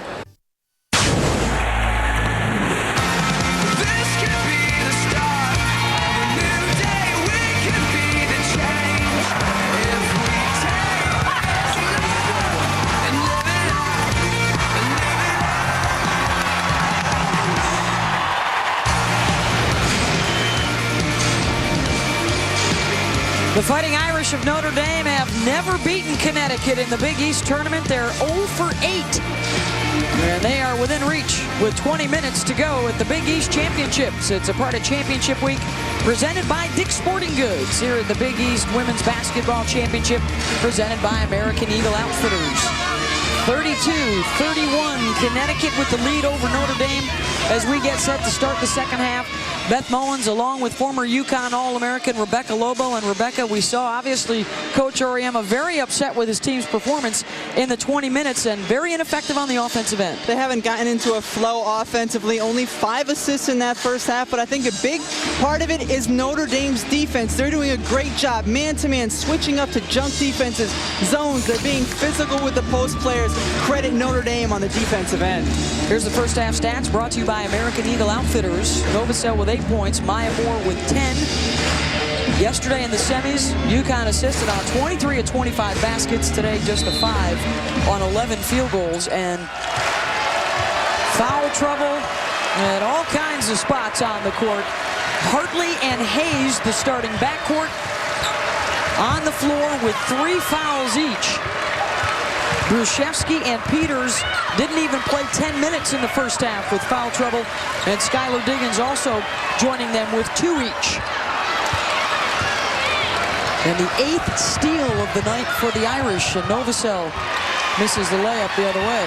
The Fighting Irish of Notre Dame have never beaten Connecticut in the Big East tournament. They're 0 for 8. And they are within reach with 20 minutes to go at the Big East Championships. It's a part of Championship Week presented by Dick's Sporting Goods here at the Big East Women's Basketball Championship presented by American Eagle Outfitters. 32-31, Connecticut with the lead over Notre Dame as we get set to start the second half. Beth Mullins along with former UConn All-American Rebecca Lobo. And Rebecca, we saw obviously Coach Auriemma very upset with his team's performance in the 20 minutes and very ineffective on the offensive end. They haven't gotten into a flow offensively. Only 5 assists in that first half, but I think a big part of it is Notre Dame's defense. They're doing a great job man-to-man, switching up to junk defenses, zones. They're being physical with the post players. Credit Notre Dame on the defensive end. Here's the first half stats brought to you by American Eagle Outfitters. Novosel with 8 points, Maya Moore with 10. Yesterday in the semis, UConn assisted on 23 of 25 baskets. Today, just a 5 on 11 field goals. And foul trouble at all kinds of spots on the court. Hartley and Hayes, the starting backcourt, on the floor with 3 fouls each. Gruszewski and Peters didn't even play 10 minutes in the first half with foul trouble, and Skylar Diggins also joining them with 2 each. And the 8th steal of the night for the Irish, and Novosel misses the layup the other way.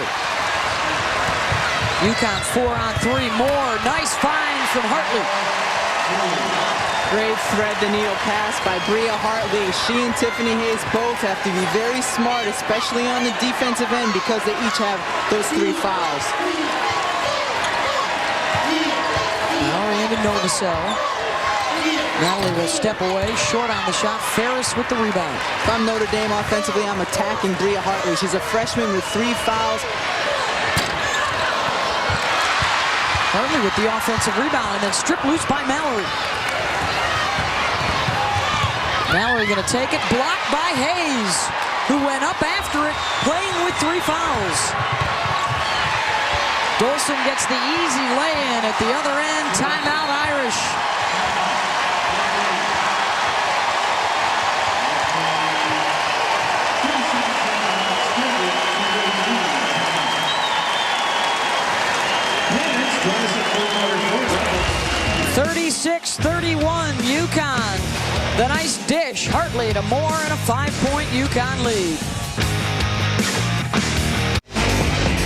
UConn 4 on 3 more. Nice find from Hartley. Great thread-the-needle pass by Bria Hartley. She and Tiffany Hayes both have to be very smart, especially on the defensive end, because they each have those 3 fouls. Mallory into Novosel. Natalie will step away, short on the shot. Ferris with the rebound. If I'm Notre Dame offensively, I'm attacking Bria Hartley. She's a freshman with 3 fouls. Hartley with the offensive rebound and then stripped loose by Mallory. Mallory going to take it, blocked by Hayes, who went up after it, playing with 3 fouls. Dolson gets the easy lay-in at the other end. Timeout, Irish. (36-31) UConn. The nice dish. Hartley to Moore and a 5-point UConn lead.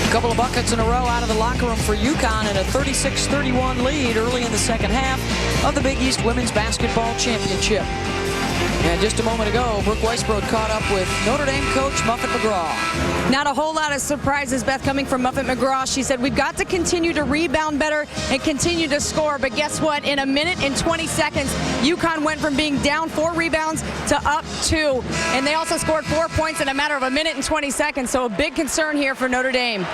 A couple of buckets in a row out of the locker room for UConn and a 36-31 lead early in the second half of the Big East Women's Basketball Championship. And just a moment ago, Brooke Weisbrod caught up with Notre Dame coach Muffet McGraw. Not a whole lot of surprises, Beth, coming from Muffet McGraw. She said, we've got to continue to rebound better and continue to score. But guess what? In a minute and 20 seconds, UConn went from being down 4 rebounds to up 2. And they also scored 4 points in a matter of a minute and 20 seconds. So a big concern here for Notre Dame.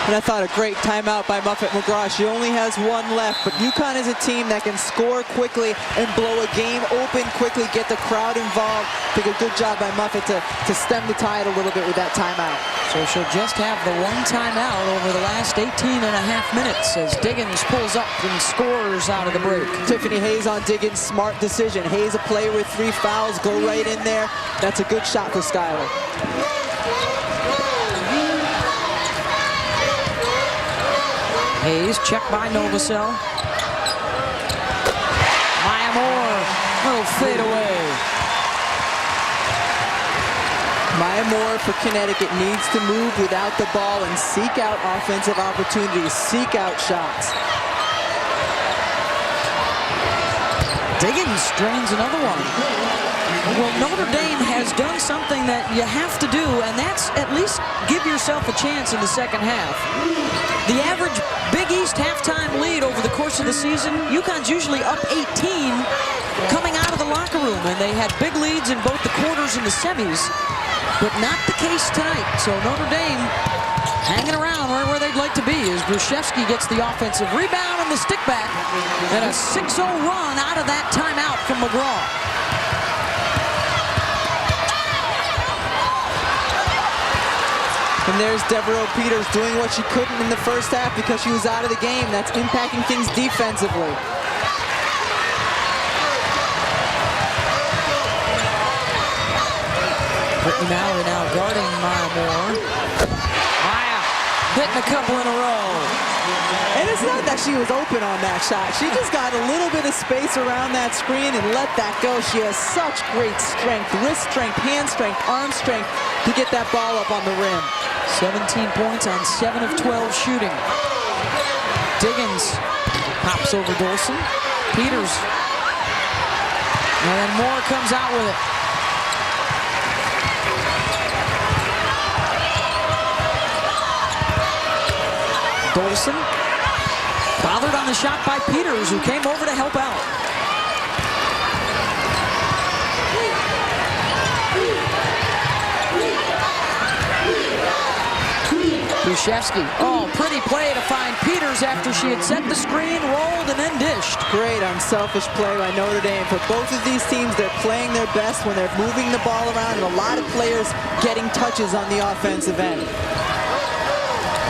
And I thought a great timeout by Muffet McGraw. She only has 1 left, but UConn is a team that can score quickly and blow a game open quickly, get the crowd involved. I think a good job by Muffet to stem the tide a little bit with that timeout. So she'll just have the 1 timeout over the last 18 and a half minutes as Diggins pulls up and scores out of the break. Tiffany Hayes on Diggins, smart decision. Hayes a player with 3 fouls, go right in there. That's a good shot for Skylar. Hayes checked by Novosel. Maya Moore, little fade away. Maya Moore for Connecticut needs to move without the ball and seek out offensive opportunities, seek out shots. Diggins drains another one. Well, Notre Dame has done something that you have to do, and that's at least give yourself a chance in the second half. The average Big East halftime lead over the course of the season, UConn's usually up 18 coming out of the locker room, and they had big leads in both the quarters and the semis, but not the case tonight. So Notre Dame hanging around right where they'd like to be as Gruszewski gets the offensive rebound and the stick back, and a 6-0 run out of that timeout from McGraw. And there's Devereaux Peters doing what she couldn't in the first half because she was out of the game. That's impacting things defensively. Brittany Mallory now guarding Maya Moore. Maya hitting a couple in a row. And it's not that she was open on that shot. She just got a little bit of space around that screen and let that go. She has such great strength, wrist strength, hand strength, arm strength to get that ball up on the rim. 17 points on 7 of 12 shooting. Diggins hops over Dolson. Peters. And then Moore comes out with it. Dolson bothered on the shot by Peters, who came over to help out. Gruszewski. Oh, pretty play to find Peters after she had set the screen, rolled, and then dished. Great unselfish play by Notre Dame. For both of these teams, they're playing their best when they're moving the ball around, and a lot of players getting touches on the offensive end.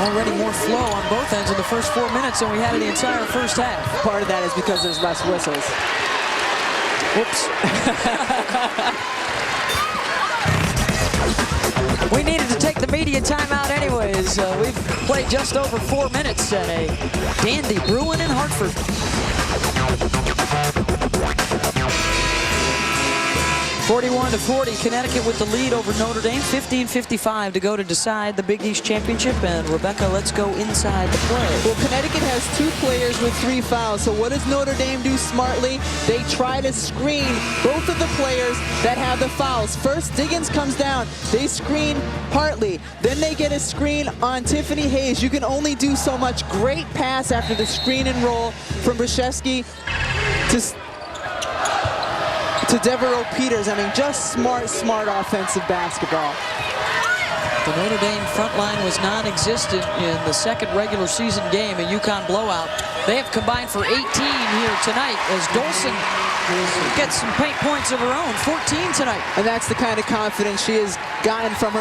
Already more flow on both ends in the first 4 minutes than we had in the entire first half. Part of that is because there's less whistles. Whoops. We needed to take the media timeout anyways. We've played just over 4 minutes at a dandy brewing in Hartford. 41-40, Connecticut with the lead over Notre Dame. 15:55 to go to decide the Big East Championship. And Rebecca, let's go inside the play. Well, Connecticut has 2 players with 3 fouls. So what does Notre Dame do smartly? They try to screen both of the players that have the fouls. First, Diggins comes down. They screen Hartley. Then they get a screen on Tiffany Hayes. You can only do so much. Great pass after the screen and roll from Gruszewski to Devereaux Peters. I mean, just smart offensive basketball. The Notre Dame front line was non-existent in the second regular season game, a UConn blowout. They have combined for 18 here tonight as Dolson gets some paint points of her own. 14 tonight. And that's the kind of confidence she has gotten from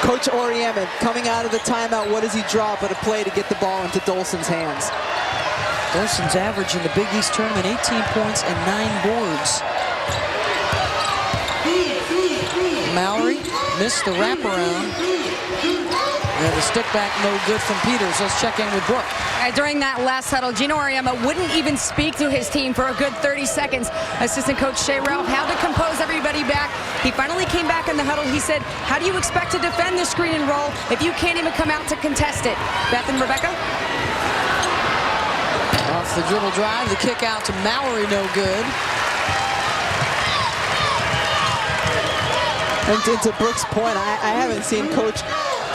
Coach Oriemen. Coming out of the timeout, what does he draw but a play to get the ball into Dolson's hands? Dolson's average in the Big East tournament, 18 points and 9 boards. Mallory missed the wraparound. And the stick back no good from Peters. Let's check in with Brooke. During that last huddle, Gino Auriemma wouldn't even speak to his team for a good 30 seconds. Assistant coach Shea Ralph had to compose everybody back. He finally came back in the huddle. He said, how do you expect to defend the screen and roll if you can't even come out to contest it? Beth and Rebecca? Off the dribble drive, the kick out to Mallory, no good. And to Brooke's point, I haven't seen Coach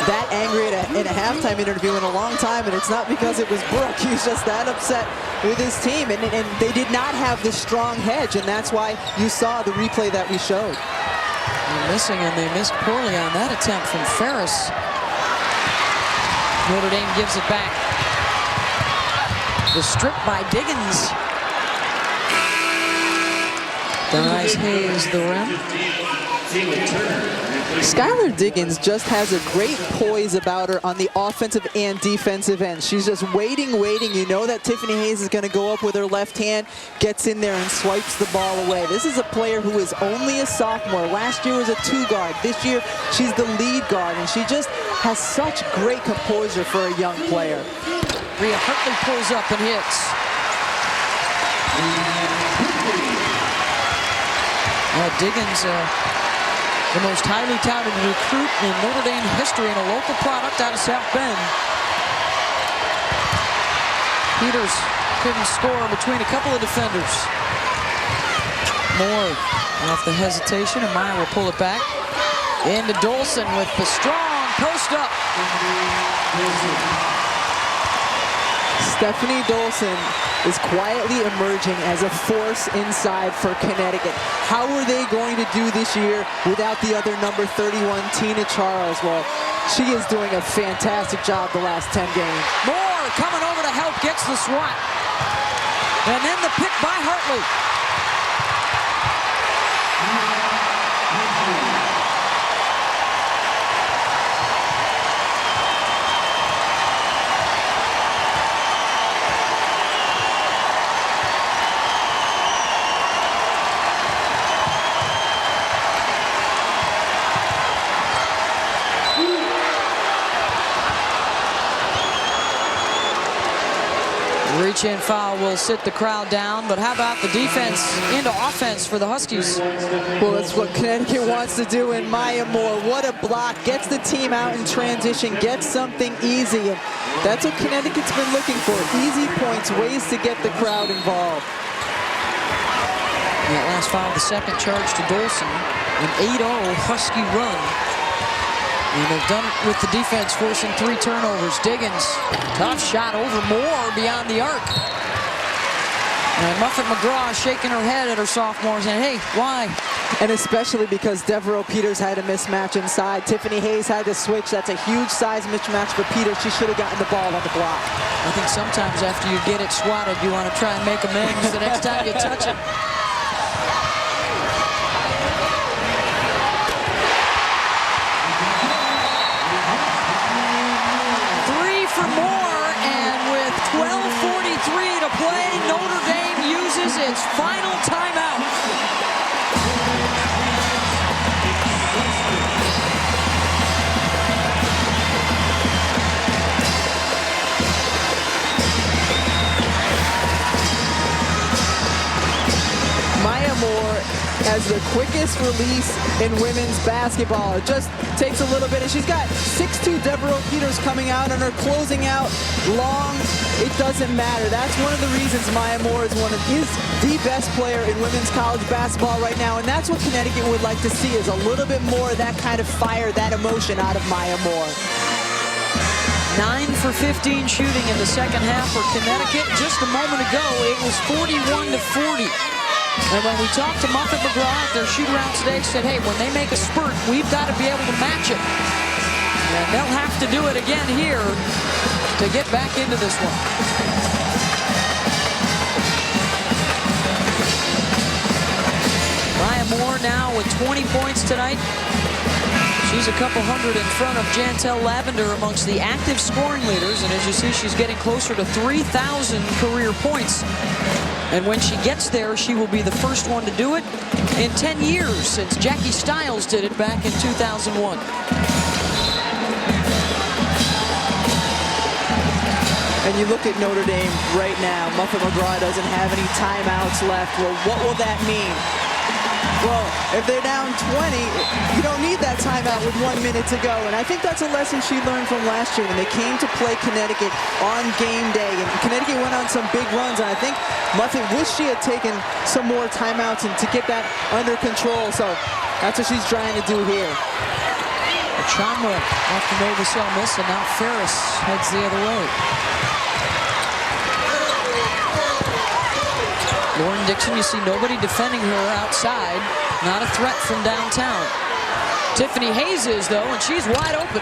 that angry in a halftime interview in a long time, and it's not because it was Brooke. He was just that upset with his team, and they did not have the strong hedge, and that's why you saw the replay that we showed. They're missing, and they missed poorly on that attempt from Ferris. Notre Dame gives it back. The strip by Diggins. Denies Hayes the rim. Skylar Diggins just has a great poise about her on the offensive and defensive end. She's just waiting. You know that Tiffany Hayes is going to go up with her left hand, gets in there and swipes the ball away. This is a player who is only a sophomore. Last year was a 2-guard. This year she's the lead guard, and she just has such great composure for a young player. Rhea Hartley pulls up and hits. Diggins, the most highly touted recruit in Notre Dame history and a local product out of South Bend. Peters couldn't score between a couple of defenders. Moore off the hesitation, and Maya will pull it back. Into Dolson with the strong post up. Stephanie Dolson is quietly emerging as a force inside for Connecticut. How are they going to do this year without the other number 31, Tina Charles? Well, she is doing a fantastic job the last 10 games. Moore coming over to help, gets the swat. And then the pick by Hartley. Reach-in foul will sit the crowd down, but how about the defense into offense for the Huskies? Well, that's what Connecticut wants to do, and Maya Moore, what a block, gets the team out in transition, gets something easy, and that's what Connecticut's been looking for, easy points, ways to get the crowd involved. That last foul, the second charge to Dolson, an 8-0 Husky run. And they've done it with the defense, forcing 3 turnovers. Diggins, tough shot over Moore beyond the arc. And Muffet McGraw shaking her head at her sophomore saying, hey, why? And especially because Devereaux Peters had a mismatch inside. Tiffany Hayes had to switch. That's a huge size mismatch for Peters. She should have gotten the ball on the block. I think sometimes after you get it swatted, you want to try and make amends the next time you touch it. For more, and with 12:43 to play, Notre Dame uses its final timeout. Maya Moore has the quickest release in women's basketball. It just takes a little bit, and she's got 6'2" Devereaux Peters coming out and her closing out long. It doesn't matter. That's one of the reasons Maya Moore is the best player in women's college basketball right now, and that's what Connecticut would like to see, is a little bit more of that kind of fire, that emotion out of Maya Moore. 9 for 15 shooting in the second half for Connecticut. Just a moment ago, it was 41-40. And when we talked to Muffet McGraw at their shoot-around today, said, hey, when they make a spurt, we've got to be able to match it. And they'll have to do it again here to get back into this one. Maya Moore now with 20 points tonight. She's a couple hundred in front of Jantel Lavender amongst the active scoring leaders. And as you see, she's getting closer to 3,000 career points. And when she gets there, she will be the first one to do it in 10 years since Jackie Stiles did it back in 2001. And you look at Notre Dame right now. Muffet McGraw doesn't have any timeouts left. Well, what will that mean? Well, if they're down 20, you don't need that timeout with 1 minute to go. And I think that's a lesson she learned from last year when they came to play Connecticut on game day. And Connecticut went on some big runs. And I think Muffet wished she had taken some more timeouts and to get that under control. So that's what she's trying to do here. Chamra off the Novacell miss, and now Ferris heads the other way. Lauren Dixon, you see nobody defending her outside. Not a threat from downtown. Tiffany Hayes is, though, and she's wide open.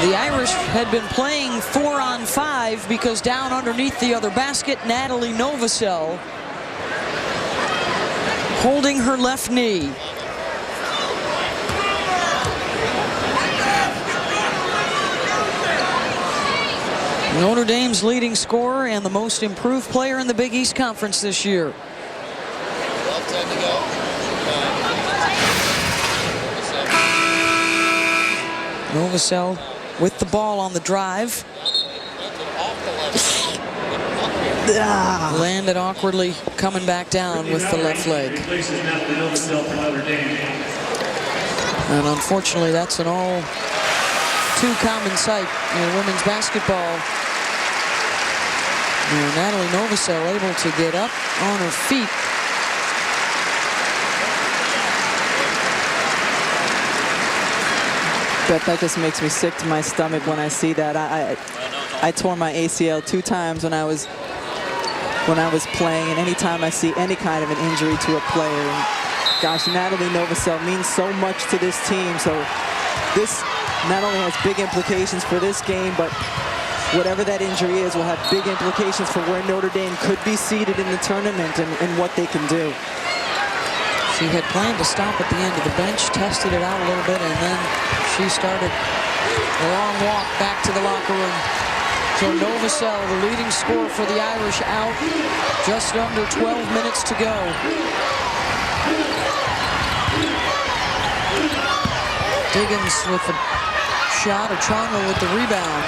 The Irish had been playing 4-on-5 because down underneath the other basket, Natalie Novacell holding her left knee. Notre Dame's leading scorer and the most improved player in the Big East Conference this year. Novacell with the ball on the drive. Landed awkwardly, coming back down with the left leg. And unfortunately, that's an all too common sight in women's basketball. And Natalie Novacell able to get up on her feet. Beth, that just makes me sick to my stomach when I see that. I tore my ACL 2 times when I was playing, and anytime I see any kind of an injury to a player, and gosh, Natalie Novacell means so much to this team. So this not only has big implications for this game, but whatever that injury is will have big implications for where Notre Dame could be seated in the tournament and what they can do. She had planned to stop at the end of the bench, tested it out a little bit, and then she started the long walk back to the locker room. So Novacell, the leading scorer for the Irish, out. Just under 12 minutes to go. Diggins with the shot, Ochonga with the rebound.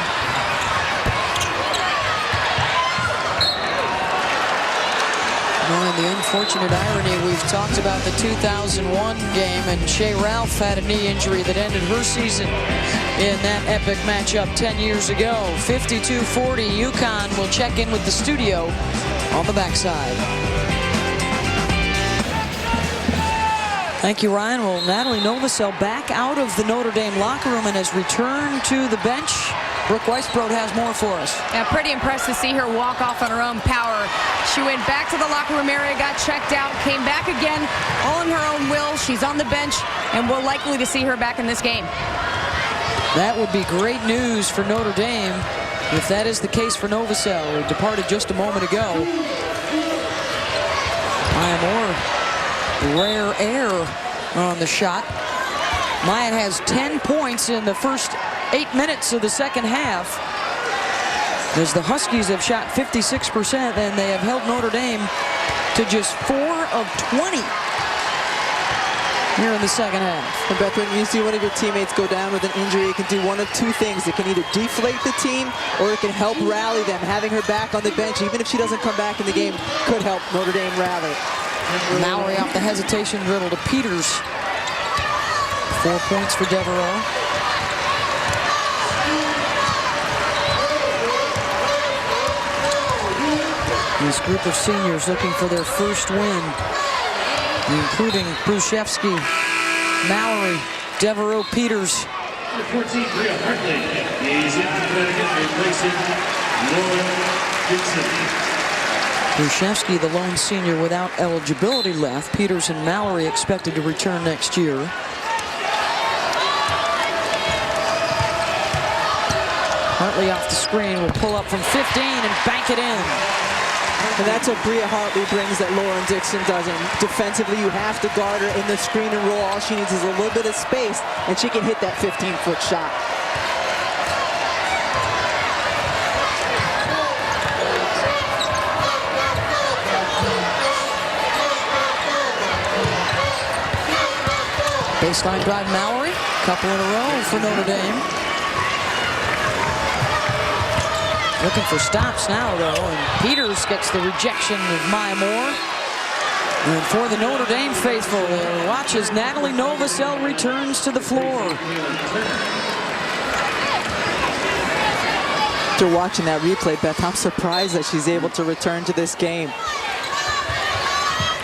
And the unfortunate irony, we've talked about the 2001 game, and Shea Ralph had a knee injury that ended her season in that epic matchup 10 years ago. 52-40, UConn will check in with the studio on the backside. Thank you, Ryan. Well, Natalie Novacell back out of the Notre Dame locker room and has returned to the bench. Brooke Weisbrod has more for us. Yeah, pretty impressed to see her walk off on her own power. She went back to the locker room area, got checked out, came back again, all in her own will. She's on the bench, and we're likely to see her back in this game. That would be great news for Notre Dame if that is the case for Novacell, who departed just a moment ago. Maya Moore, rare air on the shot. Maya has 10 points in the first 8 minutes of the second half, as the Huskies have shot 56%, and they have held Notre Dame to just 4 of 20 here in the second half. And Beth, when you see one of your teammates go down with an injury, it can do one of 2 things. It can either deflate the team, or it can help rally them. Having her back on the bench, even if she doesn't come back in the game, could help Notre Dame rally. Mallory off the hesitation dribble to Peters. 4 points for Devereaux. This group of seniors looking for their first win, including Bruszewski, Mallory, Devereaux, Peters. 14, Bria Hartley is in Connecticut, replacing Lauren Dixon. Gruszewski, the lone senior without eligibility left. Peters and Mallory expected to return next year. Hartley off the screen will pull up from 15 and bank it in. And that's what Bria Hartley brings that Lauren Dixon doesn't. Defensively, you have to guard her in the screen and roll. All she needs is a little bit of space, and she can hit that 15-foot shot. Baseline drive, Mallory. Couple in a row for Notre Dame. Looking for stops now, though, and Peters gets the rejection of Maya Moore. And for the Notre Dame faithful, watch as Natalie Novosel returns to the floor. After watching that replay, Beth, I'm surprised that she's able to return to this game.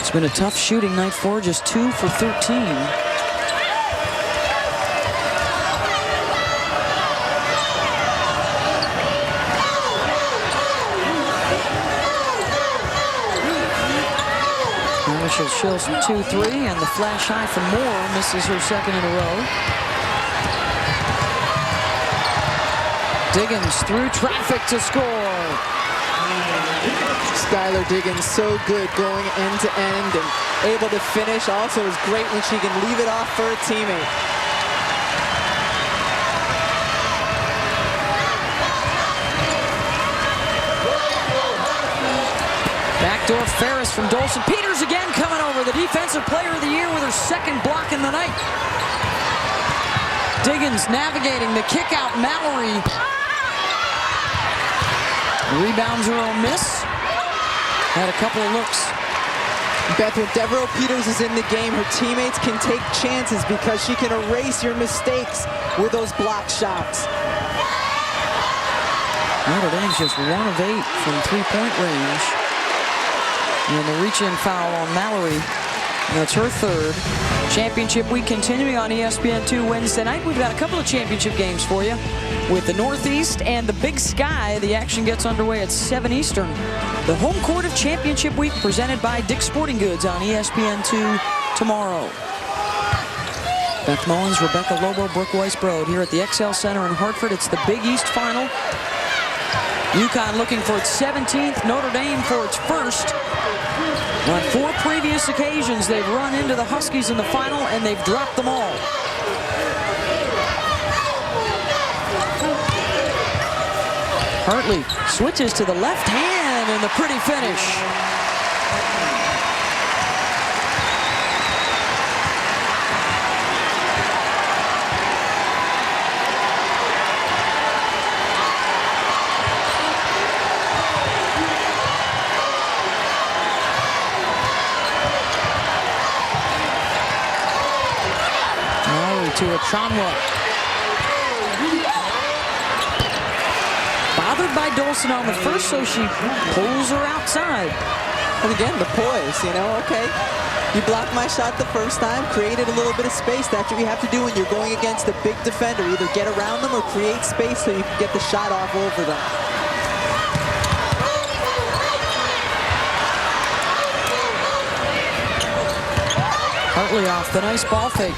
It's been a tough shooting night for her, just 2 for 13. She'll show some 2-3, and the flash high from Moore misses her second in a row. Diggins through traffic to score. Skylar Diggins so good going end to end and able to finish. Also is great when she can leave it off for a teammate. Backdoor Ferris from Dolson. Peters again coming over, the defensive player of the year with her second block in the night. Diggins navigating the kick out. Mallory rebounds her own miss. Had a couple of looks. Beth, when Devereaux Peters is in the game, her teammates can take chances because she can erase your mistakes with those block shots. Notre Dame's just 1 of 8 from 3-point range. And the reach-in foul on Mallory. That's her third. Championship week continuing on ESPN2 Wednesday night. We've got a couple of championship games for you. With the Northeast and the Big Sky, the action gets underway at 7 Eastern. The home court of championship week presented by Dick's Sporting Goods on ESPN2 tomorrow. Beth Mullins, Rebecca Lobo, Brooke Weiss-Brode here at the XL Center in Hartford. It's the Big East final. UConn looking for its 17th, Notre Dame for its first. On 4 previous occasions, they've run into the Huskies in the final, and they've dropped them all. Hartley switches to the left hand, and the pretty finish. To Achanwa. Bothered by Dolson on the first, so she pulls her outside. And again, the poise, you know, okay. You blocked my shot the first time, created a little bit of space. That's what you have to do when you're going against a big defender. Either get around them or create space so you can get the shot off over them. Hartley off the nice ball fake.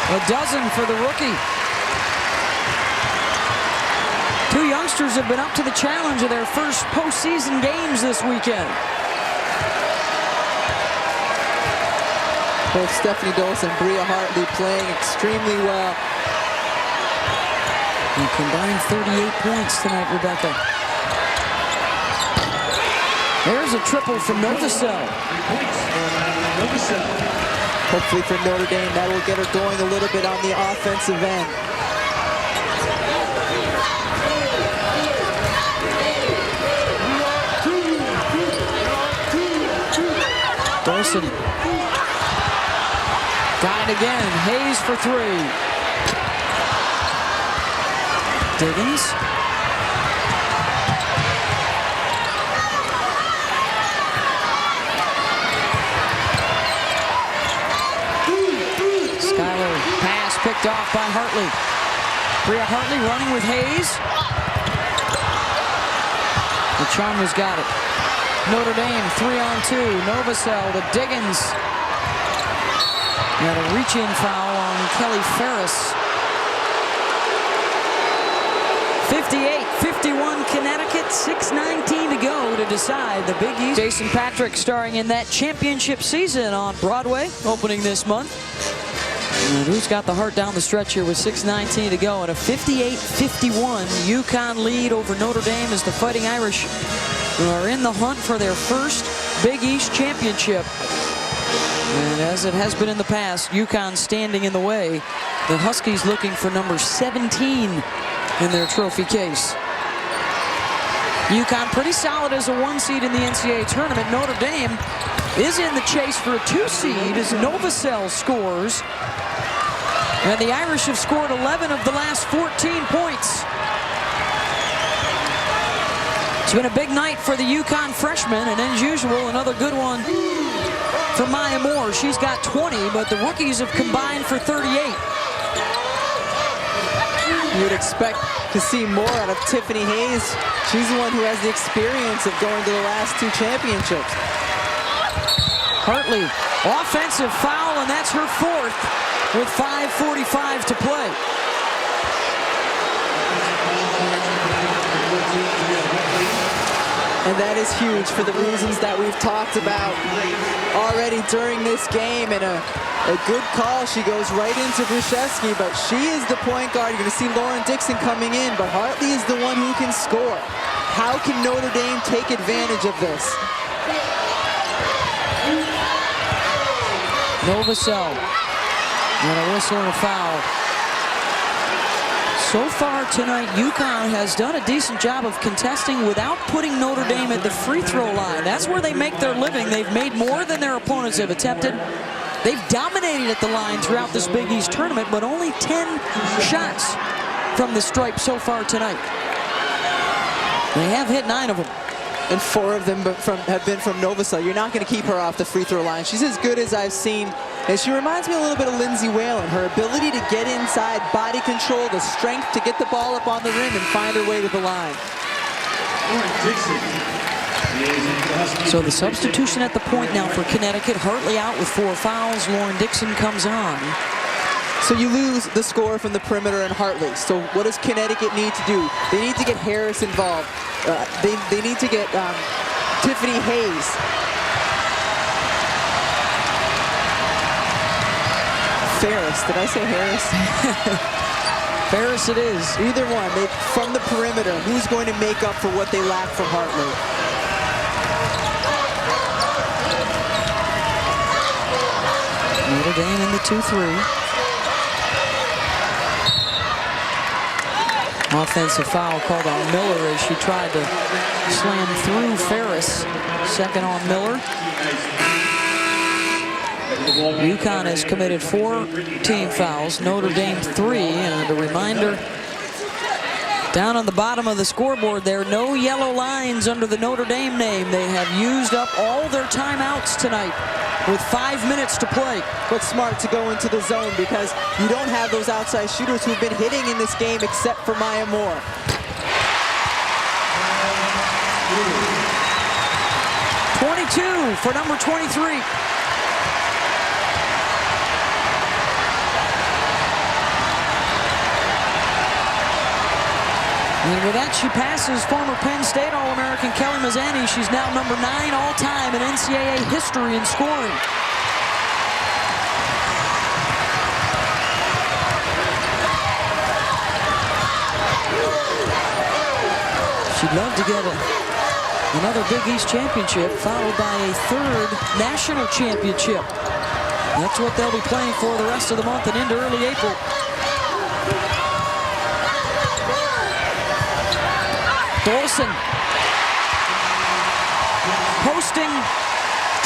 A dozen for the rookie. 2 youngsters have been up to the challenge of their first postseason games this weekend. Both Stephanie Dolson and Bria Hartley playing extremely well. And combined 38 points tonight, Rebecca. There's a triple from Novosel. Hopefully for Notre Dame, that will get her going a little bit on the offensive end. Dolson. Got it again. Hayes for 3. Diggins. Picked off by Hartley. Bria Hartley running with Hayes. The Chalmers got it. Notre Dame 3-on-2. Novosel to Diggins. Got a reach-in foul on Kelly Ferris. 58-51 Connecticut, 6:19 to go to decide the Big East. Jason Patrick starring in that championship season on Broadway, opening this month. And who's got the heart down the stretch here with 6:19 to go, and a 58-51 UConn lead over Notre Dame as the Fighting Irish are in the hunt for their first Big East championship. And as it has been in the past, UConn standing in the way. The Huskies looking for number 17 in their trophy case. UConn pretty solid as a 1 seed in the NCAA tournament. Notre Dame is in the chase for a 2 seed as Novosel scores. And the Irish have scored 11 of the last 14 points. It's been a big night for the UConn freshman, and as usual, another good one for Maya Moore. She's got 20, but the rookies have combined for 38. You would expect to see more out of Tiffany Hayes. She's the one who has the experience of going to the last 2 championships. Hartley, offensive foul, and that's her 4th with 5:45 to play. And that is huge for the reasons that we've talked about already during this game. And a good call. She goes right into Brzezinski, but she is the point guard. You're going to see Lauren Dixon coming in, but Hartley is the one who can score. How can Notre Dame take advantage of this? Novosel, and a whistle and a foul. So far tonight, UConn has done a decent job of contesting without putting Notre Dame at the free throw line. That's where they make their living. They've made more than their opponents have attempted. They've dominated at the line throughout this Big East tournament, but only 10 shots from the stripe so far tonight. They have hit 9 of them. And 4 of them have been from Novosel. You're not going to keep her off the free throw line. She's as good as I've seen. And she reminds me a little bit of Lindsay Whalen. Her ability to get inside, body control, the strength to get the ball up on the rim and find her way to the line. So the substitution at the point now for Connecticut. Hartley out with 4 fouls. Lauren Dixon comes on. So you lose the score from the perimeter and Hartley. So what does Connecticut need to do? They need to get Harris involved. They need to get Tiffany Hayes. Ferris. Did I say Harris? Ferris it is. Either one. From the perimeter, who's going to make up for what they lack from Hartley? Notre Dame in the 2-3. Offensive foul called on Miller as she tried to slam through Ferris. Second on Miller. UConn has committed 4 team fouls, Notre Dame 3, and a reminder down on the bottom of the scoreboard there, no yellow lines under the Notre Dame name. They have used up all their timeouts tonight with 5 minutes to play. But smart to go into the zone because you don't have those outside shooters who've been hitting in this game except for Maya Moore. .22 for number 23. And with that, she passes former Penn State All-American Kelly Mazzani. She's now number 9 all-time in NCAA history in scoring. She'd love to get another Big East championship, followed by a 3rd national championship. That's what they'll be playing for the rest of the month and into early April. Dolson posting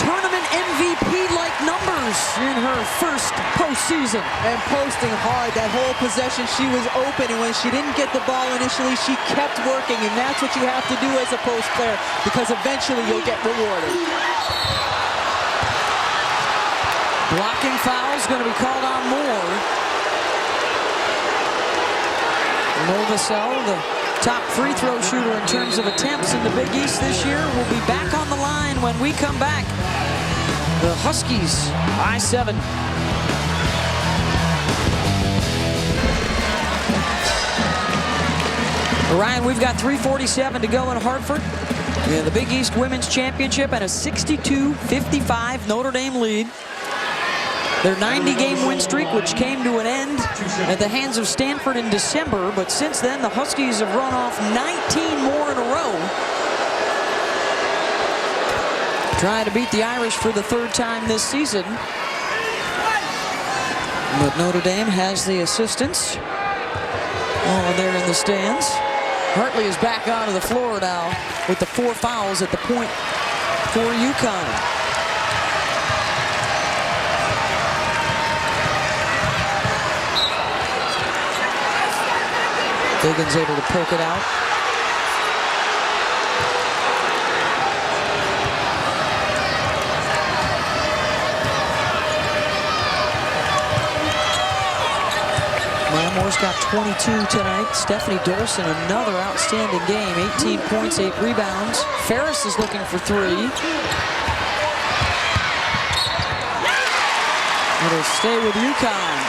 tournament MVP-like numbers in her first postseason. And posting hard. That whole possession, she was open, and when she didn't get the ball initially, she kept working, and that's what you have to do as a post player, because eventually you'll get rewarded. Blocking foul is going to be called on Moore. Novosel, the top free throw shooter in terms of attempts in the Big East this year, will be back on the line when we come back. The Huskies by 7. Ryan, we've got 3:47 to go in Hartford. Yeah, the Big East Women's Championship and a 62-55 Notre Dame lead. Their 90-game win streak, which came to an end at the hands of Stanford in December, but since then the Huskies have run off 19 more in a row. Trying to beat the Irish for the 3rd time this season. But Notre Dame has the assistants all there in the stands. Hartley is back onto the floor now with the 4 fouls at the point for UConn. Diggins able to poke it out. Moore's got 22 tonight. Stephanie Dolson, another outstanding game. 18 points, 8 rebounds. Ferris is looking for 3. It'll stay with UConn.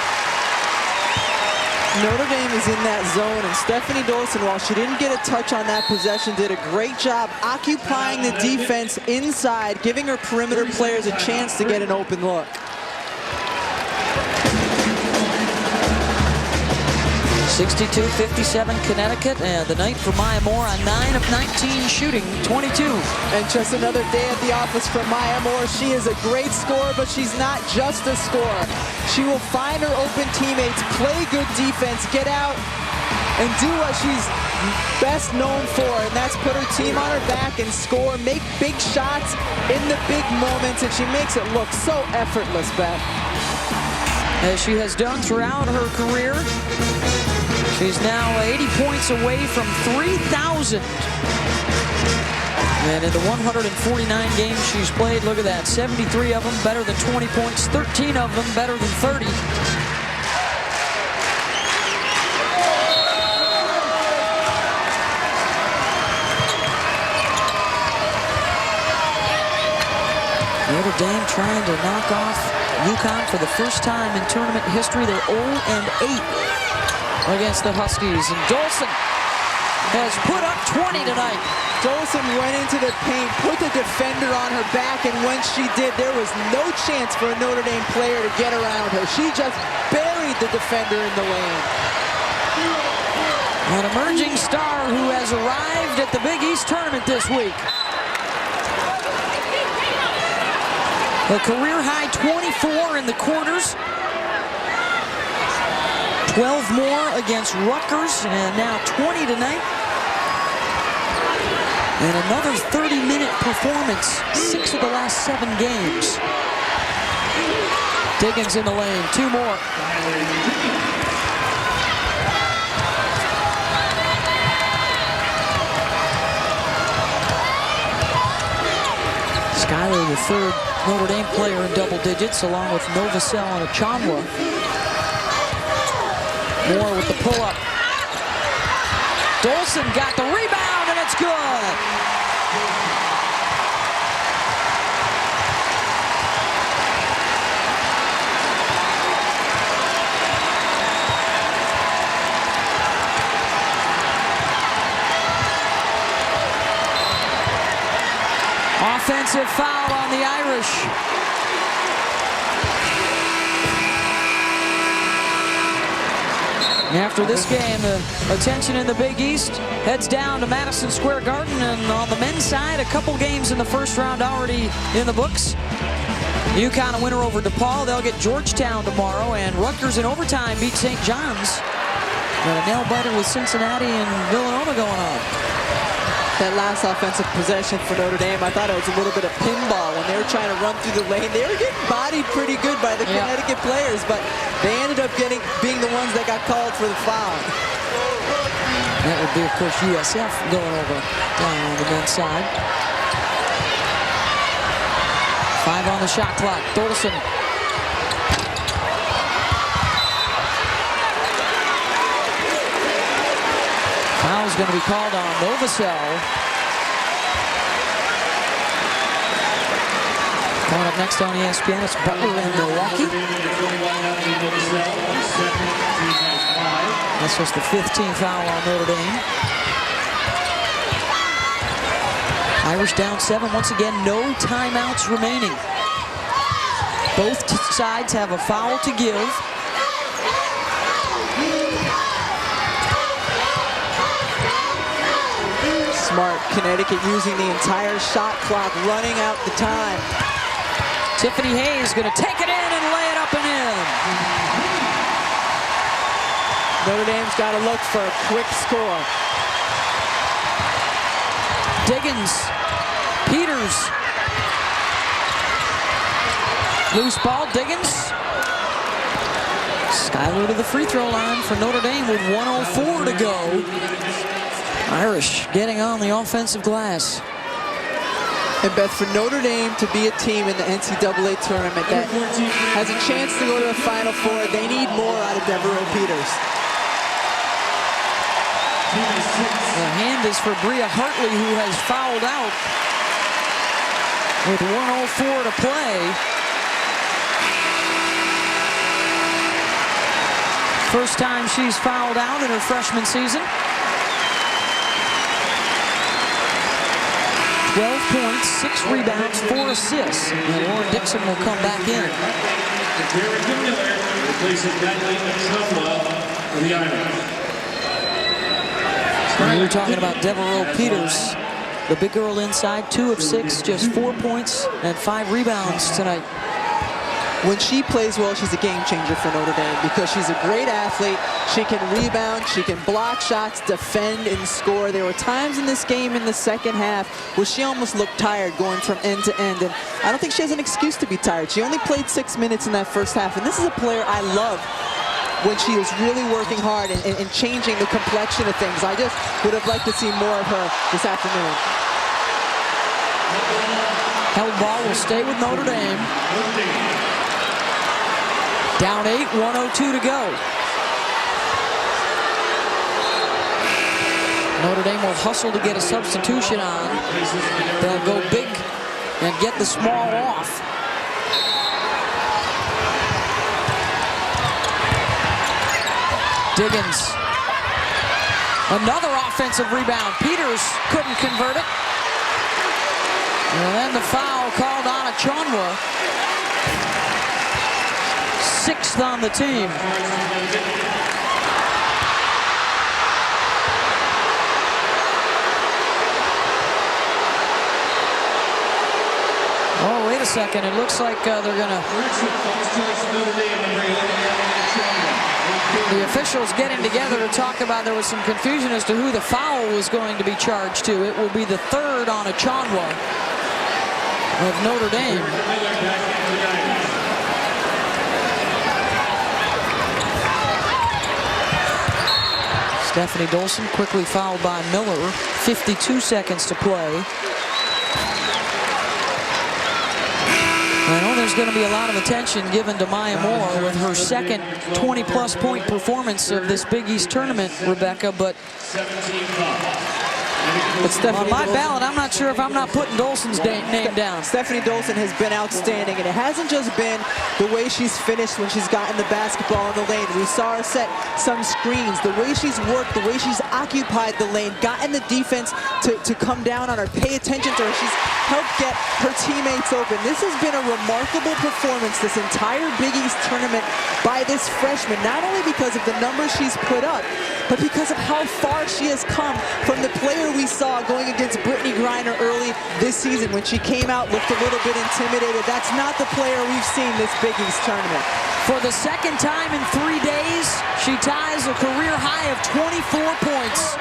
Notre Dame is in that zone, and Stephanie Dolson, while she didn't get a touch on that possession, did a great job occupying the defense inside, giving her perimeter players a chance to get an open look. (62-57) Connecticut, and the night for Maya Moore on 9 of 19 shooting, 22. And just another day at the office for Maya Moore. She is a great scorer, but she's not just a scorer. She will find her open teammates, play good defense, get out, and do what she's best known for, and that's put her team on her back and score, make big shots in the big moments, and she makes it look so effortless, Beth. As she has done throughout her career. She's now 80 points away from 3,000. And in the 149 games she's played, look at that, 73 of them better than 20 points, 13 of them better than 30. Notre Dame trying to knock off UConn for the first time in tournament history. They're 0-8 against the Huskies, and Dolson has put up 20 tonight. Dolson went into the paint, put the defender on her back, and when she did, there was no chance for a Notre Dame player to get around her. She just buried the defender in the lane. An emerging star who has arrived at the Big East tournament this week. A career-high 24 in the quarters. 12 more against Rutgers, and now 20 tonight. And another 30-minute performance, 6 of the last 7 games. Diggins in the lane, 2 more. Schuyler, the 3rd Notre Dame player in double digits, along with Novosel and Achanwa. Moore with the pull-up. Dolson got the rebound, and it's good. Offensive foul on the Irish. After this game, the attention in the Big East heads down to Madison Square Garden, and on the men's side, a couple games in the first round already in the books. UConn a winner over DePaul. They'll get Georgetown tomorrow, and Rutgers in overtime beat St. John's. Got a nail-biter with Cincinnati and Villanova going on. That last offensive possession for Notre Dame, I thought it was a little bit of pinball when they were trying to run through the lane. They were getting bodied pretty good by the Connecticut players, but they ended up being the ones that got called for the foul. That would be, of course, USF going over down on the men's side. 5 on the shot clock. Dolson. Fouls going to be called on Novosel. Coming up next on ESPN, it's Butler in Milwaukee. That's just the 15th foul on Notre Dame. Irish down 7. Once again, no timeouts remaining. Both sides have a foul to give. Smart. Connecticut using the entire shot clock, running out the time. Tiffany Hayes going to take it in and lay it up and in. Notre Dame's got to look for a quick score. Diggins, Peters. Loose ball, Diggins. Schuyler to the free throw line for Notre Dame with 1:04 to go. Irish getting on the offensive glass. And Beth, for Notre Dame to be a team in the NCAA tournament that has a chance to go to the Final Four, they need more out of Devereaux Peters. The hand is for Bria Hartley, who has fouled out with 1:04 to play. First time she's fouled out in her freshman season. 12 points, 6 rebounds, 4 assists. And Lauren Dixon will come back in. We were talking about Devereaux Peters, the big girl inside, 2 of 6, just 4 points and 5 rebounds tonight. When she plays well, she's a game changer for Notre Dame because she's a great athlete. She can rebound, she can block shots, defend, and score. There were times in this game in the second half where she almost looked tired going from end to end, and I don't think she has an excuse to be tired. She only played 6 minutes in that first half, and this is a player I love when she is really working hard and changing the complexion of things. I just would have liked to see more of her this afternoon. Held ball will stay with Notre Dame. Down 8, 1:02 to go. Notre Dame will hustle to get a substitution on. They'll go big and get the small off. Diggins. Another offensive rebound. Peters couldn't convert it. And then the foul called on Achonwa. 6th on the team. Oh, wait a second. It looks like they're going to... The officials getting together to talk about, there was some confusion as to who the foul was going to be charged to. It will be the 3rd on Achonwa of Notre Dame. Stephanie Dolson quickly fouled by Miller. 52 seconds to play. I know there's going to be a lot of attention given to Maya Moore with her second 20-plus point performance of this Big East tournament, Rebecca, but on my ballot, I'm not sure if I'm not putting Dolson's name down. Stephanie Dolson has been outstanding, and it hasn't just been the way she's finished when she's gotten the basketball in the lane. We saw her set some screens, the way she's worked, the way she's occupied the lane, gotten the defense to come down on her, pay attention to her. She's helped get her teammates open. This has been a remarkable performance this entire Big East tournament by this freshman, not only because of the numbers she's put up, but because of how far she has come from the player we saw going against Brittany Griner early this season when she came out, looked a little bit intimidated. That's not the player we've seen this Big East tournament. For the second time in 3 days, she ties a career high of 24 points.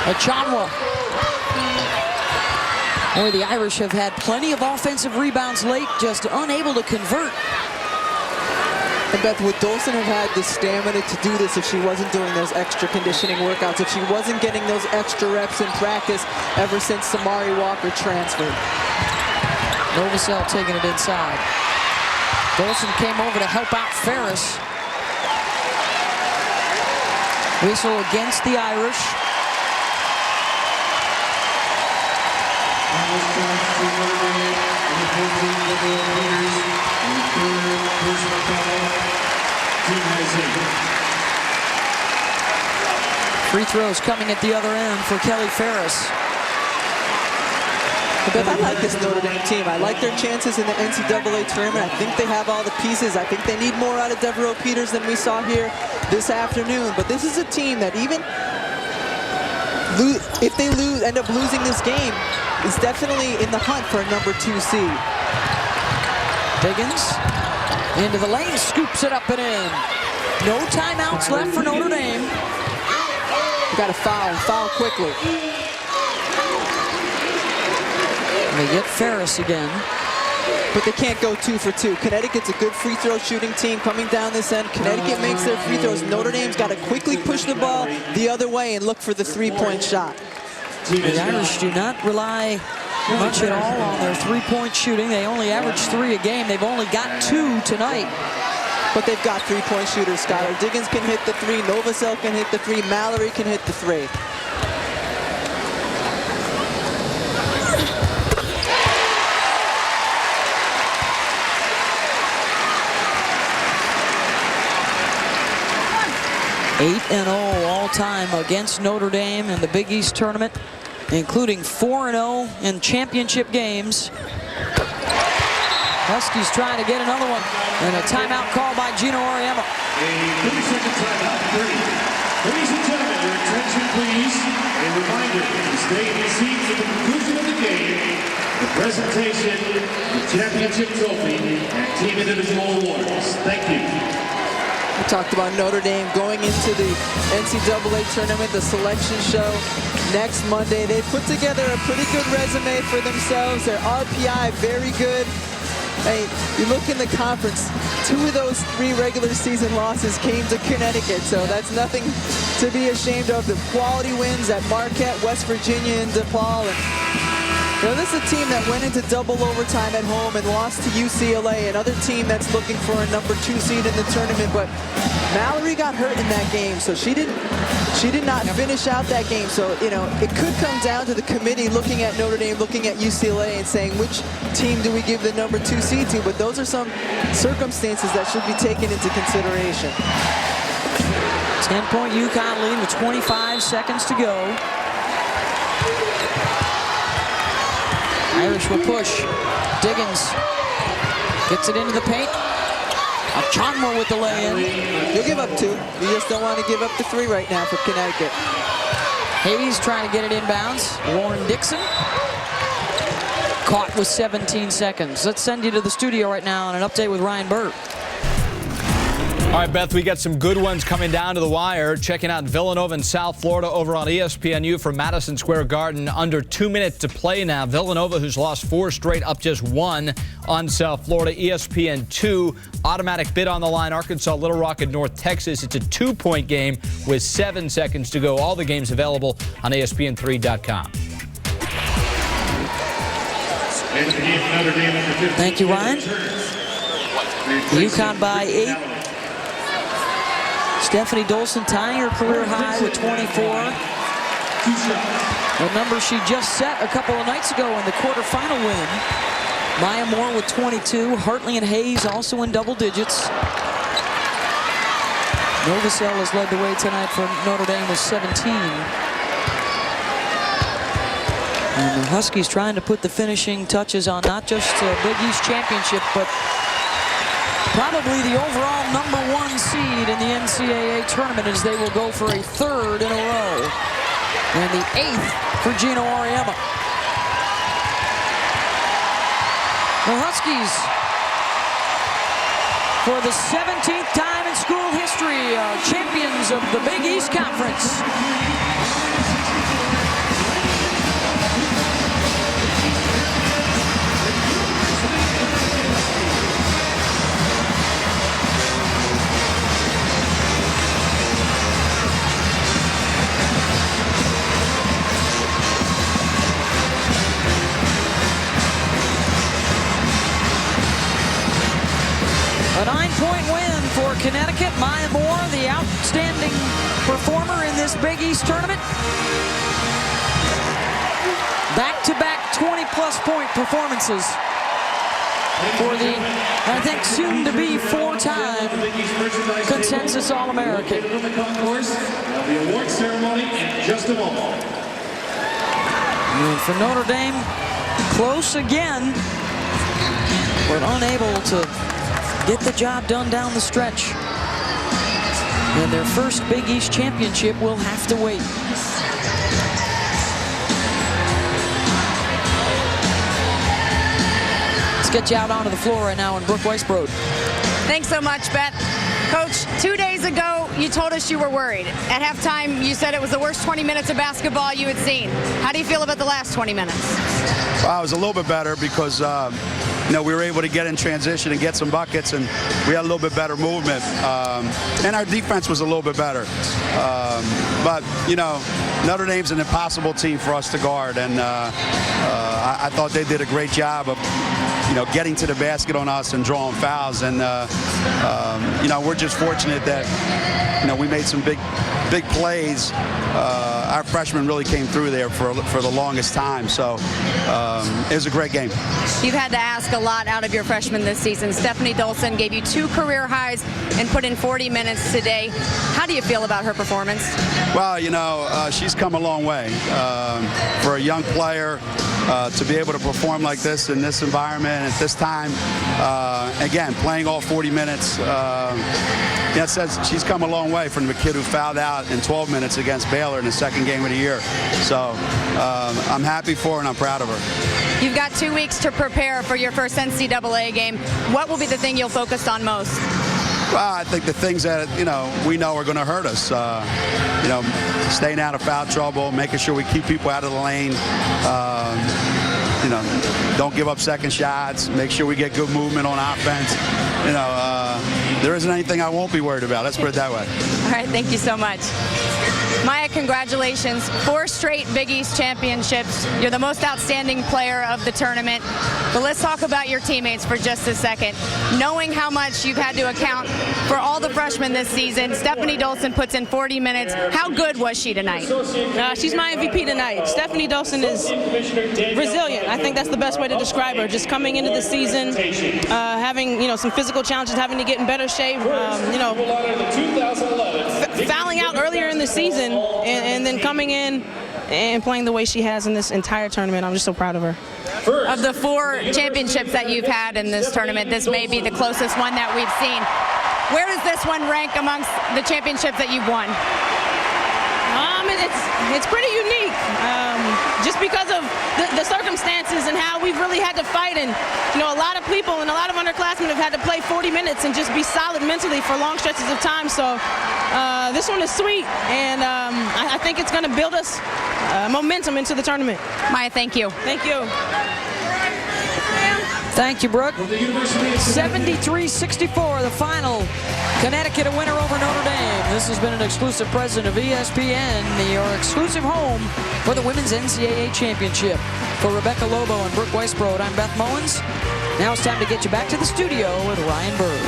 Achonwa. Boy, the Irish have had plenty of offensive rebounds late, just unable to convert. And Beth, would Dolson have had the stamina to do this if she wasn't doing those extra conditioning workouts, if she wasn't getting those extra reps in practice ever since Samari Walker transferred? Novosel taking it inside. Dolson came over to help out Ferris. Whistle against the Irish. Free throws coming at the other end for Kelly Ferris. Beth, I like this Notre Dame team. I like their chances in the NCAA tournament. I think they have all the pieces. I think they need more out of Devereaux Peters than we saw here this afternoon. But this is a team that even if they end up losing this game, is definitely in the hunt for a number 2 seed. Diggins into the lane, scoops it up and in. No timeouts left for Notre Dame. Got to foul quickly. They get Ferris again. But they can't go 2 for 2. Connecticut's a good free throw shooting team coming down this end. Connecticut makes their free throws. Notre Dame's got to quickly push the ball the other way and look for the 3-point shot. The Irish do not rely much at all on their 3-point shooting. They only average 3 a game. They've only got 2 tonight. But they've got 3-point shooters, Skylar. Diggins can hit the 3. Novosel can hit the 3. Mallory can hit the 3. Eight 8-0 all-time against Notre Dame in the Big East tournament, including 4-0 in championship games. Huskies trying to get another one, and a timeout call by Gino Auriemma. A 30-second timeout, 30. Ladies and gentlemen, your attention please. A reminder to stay in your seats at the conclusion of the game. The presentation, the championship trophy, and team individual awards. Thank you. We talked about Notre Dame going into the NCAA tournament, the selection show next Monday. They put together a pretty good resume for themselves. Their RPI, very good. Hey, you look in the conference, 2 of those 3 regular season losses came to Connecticut, so that's nothing to be ashamed of. The quality wins at Marquette, West Virginia, and DePaul. And, you know, this is a team that went into double overtime at home and lost to UCLA, another team that's looking for a number 2 seed in the tournament. But Mallory got hurt in that game, so she did not finish out that game. So, you know, it could come down to the committee looking at Notre Dame, looking at UCLA, and saying which team do we give the number 2 seed to. But those are some circumstances that should be taken into consideration. 10-point UConn lead with 25 seconds to go. Irish will push. Diggins gets it into the paint. Achanmo with the lay-in. You'll give up 2. You just don't want to give up the 3 right now for Connecticut. Hayes trying to get it inbounds. Warren Dixon caught with 17 seconds. Let's send you to the studio right now on an update with Ryan Burt. All right, Beth, we got some good ones coming down to the wire. Checking out Villanova in South Florida over on ESPNU from Madison Square Garden. Under 2 minutes to play now. Villanova, who's lost 4 straight, up just 1 on South Florida. ESPN2, automatic bid on the line. Arkansas, Little Rock, and North Texas. It's a 2-point game with 7 seconds to go. All the games available on ESPN3.com. Thank you, Ryan. UConn by 8. Stephanie Dolson tying her career high with 24. The number she just set a couple of nights ago in the quarterfinal win. Maya Moore with 22. Hartley and Hayes also in double digits. Novosel has led the way tonight for Notre Dame with 17. And the Huskies trying to put the finishing touches on not just the Big East Championship, but probably the overall number 1 seed in the NCAA tournament, as they will go for a 3rd in a row. And the 8th for Gino Auriemma. The Huskies, for the 17th time in school history, are champions of the Big East Conference. A 9-point 6-point win for Connecticut. Maya Moore, the outstanding performer in this Big East tournament. Back-to-back 20-plus point performances for the, I think, soon-to-be four-time consensus All-American. The award ceremony in just a moment. And for Notre Dame, close again, but unable to get the job done down the stretch. And their first Big East championship will have to wait. Let's get you out onto the floor right now in Brooke Weisbrod. Thanks so much, Beth. Coach, 2 days ago, you told us you were worried. At halftime, you said it was the worst 20 minutes of basketball you had seen. How do you feel about the last 20 minutes? Well, I was a little bit better because, you know, we were able to get in transition and get some buckets, and we had a little bit better movement. And our defense was a little bit better. But, you know, Notre Dame's an impossible team for us to guard, and I thought they did a great job of, you know, getting to the basket on us and drawing fouls. And, you know, we're just fortunate that, you know, we made some big plays. Our freshmen really came through there for the longest time. So it was a great game. You've had to ask a lot out of your freshmen this season. Stephanie Dolson gave you 2 career highs and put in 40 minutes today. How do you feel about her performance? Well, you know, she's come a long way. For a young player, to be able to perform like this in this environment at this time, again, playing all 40 minutes, yeah, it says she's come a long way from the kid who fouled out in 12 minutes against Baylor in the second game of the year. So I'm happy for her and I'm proud of her. You've got 2 weeks to prepare for your first NCAA game. What will be the thing you'll focus on most? Well, I think the things that, you know, we know are going to hurt us, you know, staying out of foul trouble, making sure we keep people out of the lane, you know, don't give up second shots, make sure we get good movement on offense. You know, there isn't anything I won't be worried about. Let's put it that way. All right, thank you so much. Maya, congratulations. 4 straight Big East championships. You're the most outstanding player of the tournament. But let's talk about your teammates for just a second. Knowing how much you've had to account for all the freshmen this season, Stephanie Dolson puts in 40 minutes. How good was she tonight? She's my MVP tonight. Stephanie Dolson is resilient. I think that's the best way to describe her. Just coming into the season, having, you know, some physical challenges, having to get in better shape, you know, fouling out earlier in the season, and then coming in and playing the way she has in this entire tournament. I'm just so proud of her. Of the 4 championships that you've had in this tournament, this may be the closest one that we've seen. Where does this one rank amongst the championships that you've won? It's pretty unique, just because of the circumstances and how we've really had to fight. And, you know, a lot of people and a lot of underclassmen have had to play 40 minutes and just be solid mentally for long stretches of time. So this one is sweet, and I think it's going to build us momentum into the tournament. Maya, thank you. Thank you. Thank you, Brooke. 73-64, the final. Connecticut a winner over Notre Dame. This has been an exclusive present of ESPN, your exclusive home for the Women's NCAA Championship. For Rebecca Lobo and Brooke Weisbrod, I'm Beth Mullins. Now it's time to get you back to the studio with Ryan Bird.